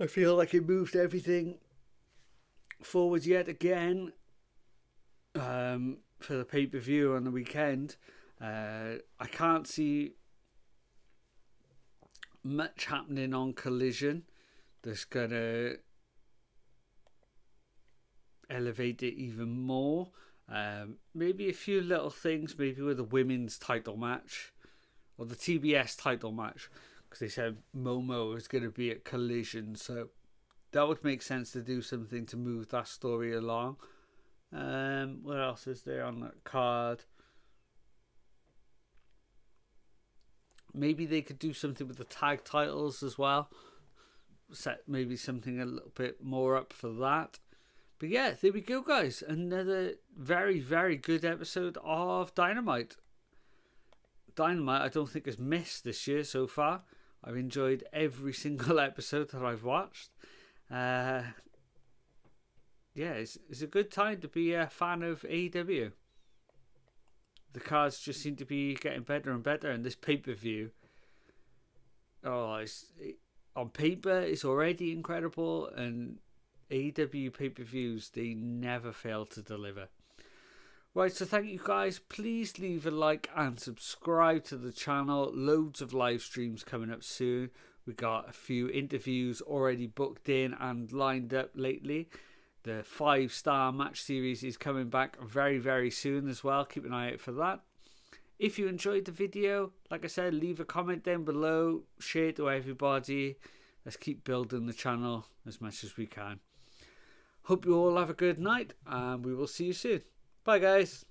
feel like it moved everything forward yet again for the pay-per-view on the weekend. I can't see much happening on Collision that's going to elevate it even more. Maybe a few little things, maybe with a women's title match or the TBS title match, because they said Momo is going to be at Collision, so that would make sense to do something to move that story along. What else is there on that card? Maybe they could do something with the tag titles as well. Set maybe something a little bit more up for that. But yeah, there we go, guys. Another very, very good episode of Dynamite. Dynamite, I don't think has missed this year so far. I've enjoyed every single episode that I've watched. Yeah, it's a good time to be a fan of AEW. The cards just seem to be getting better and better, and this pay-per-view, on paper, it's already incredible, and AEW pay-per-views, they never fail to deliver. Right, so thank you guys. Please leave a like and subscribe to the channel. Loads of live streams coming up soon. We got a few interviews already booked in and lined up lately. The 5-star match series is coming back very, very soon as well. Keep an eye out for that. If you enjoyed the video, like I said, leave a comment down below. Share it to everybody. Let's keep building the channel as much as we can. Hope you all have a good night, and we will see you soon. Bye, guys.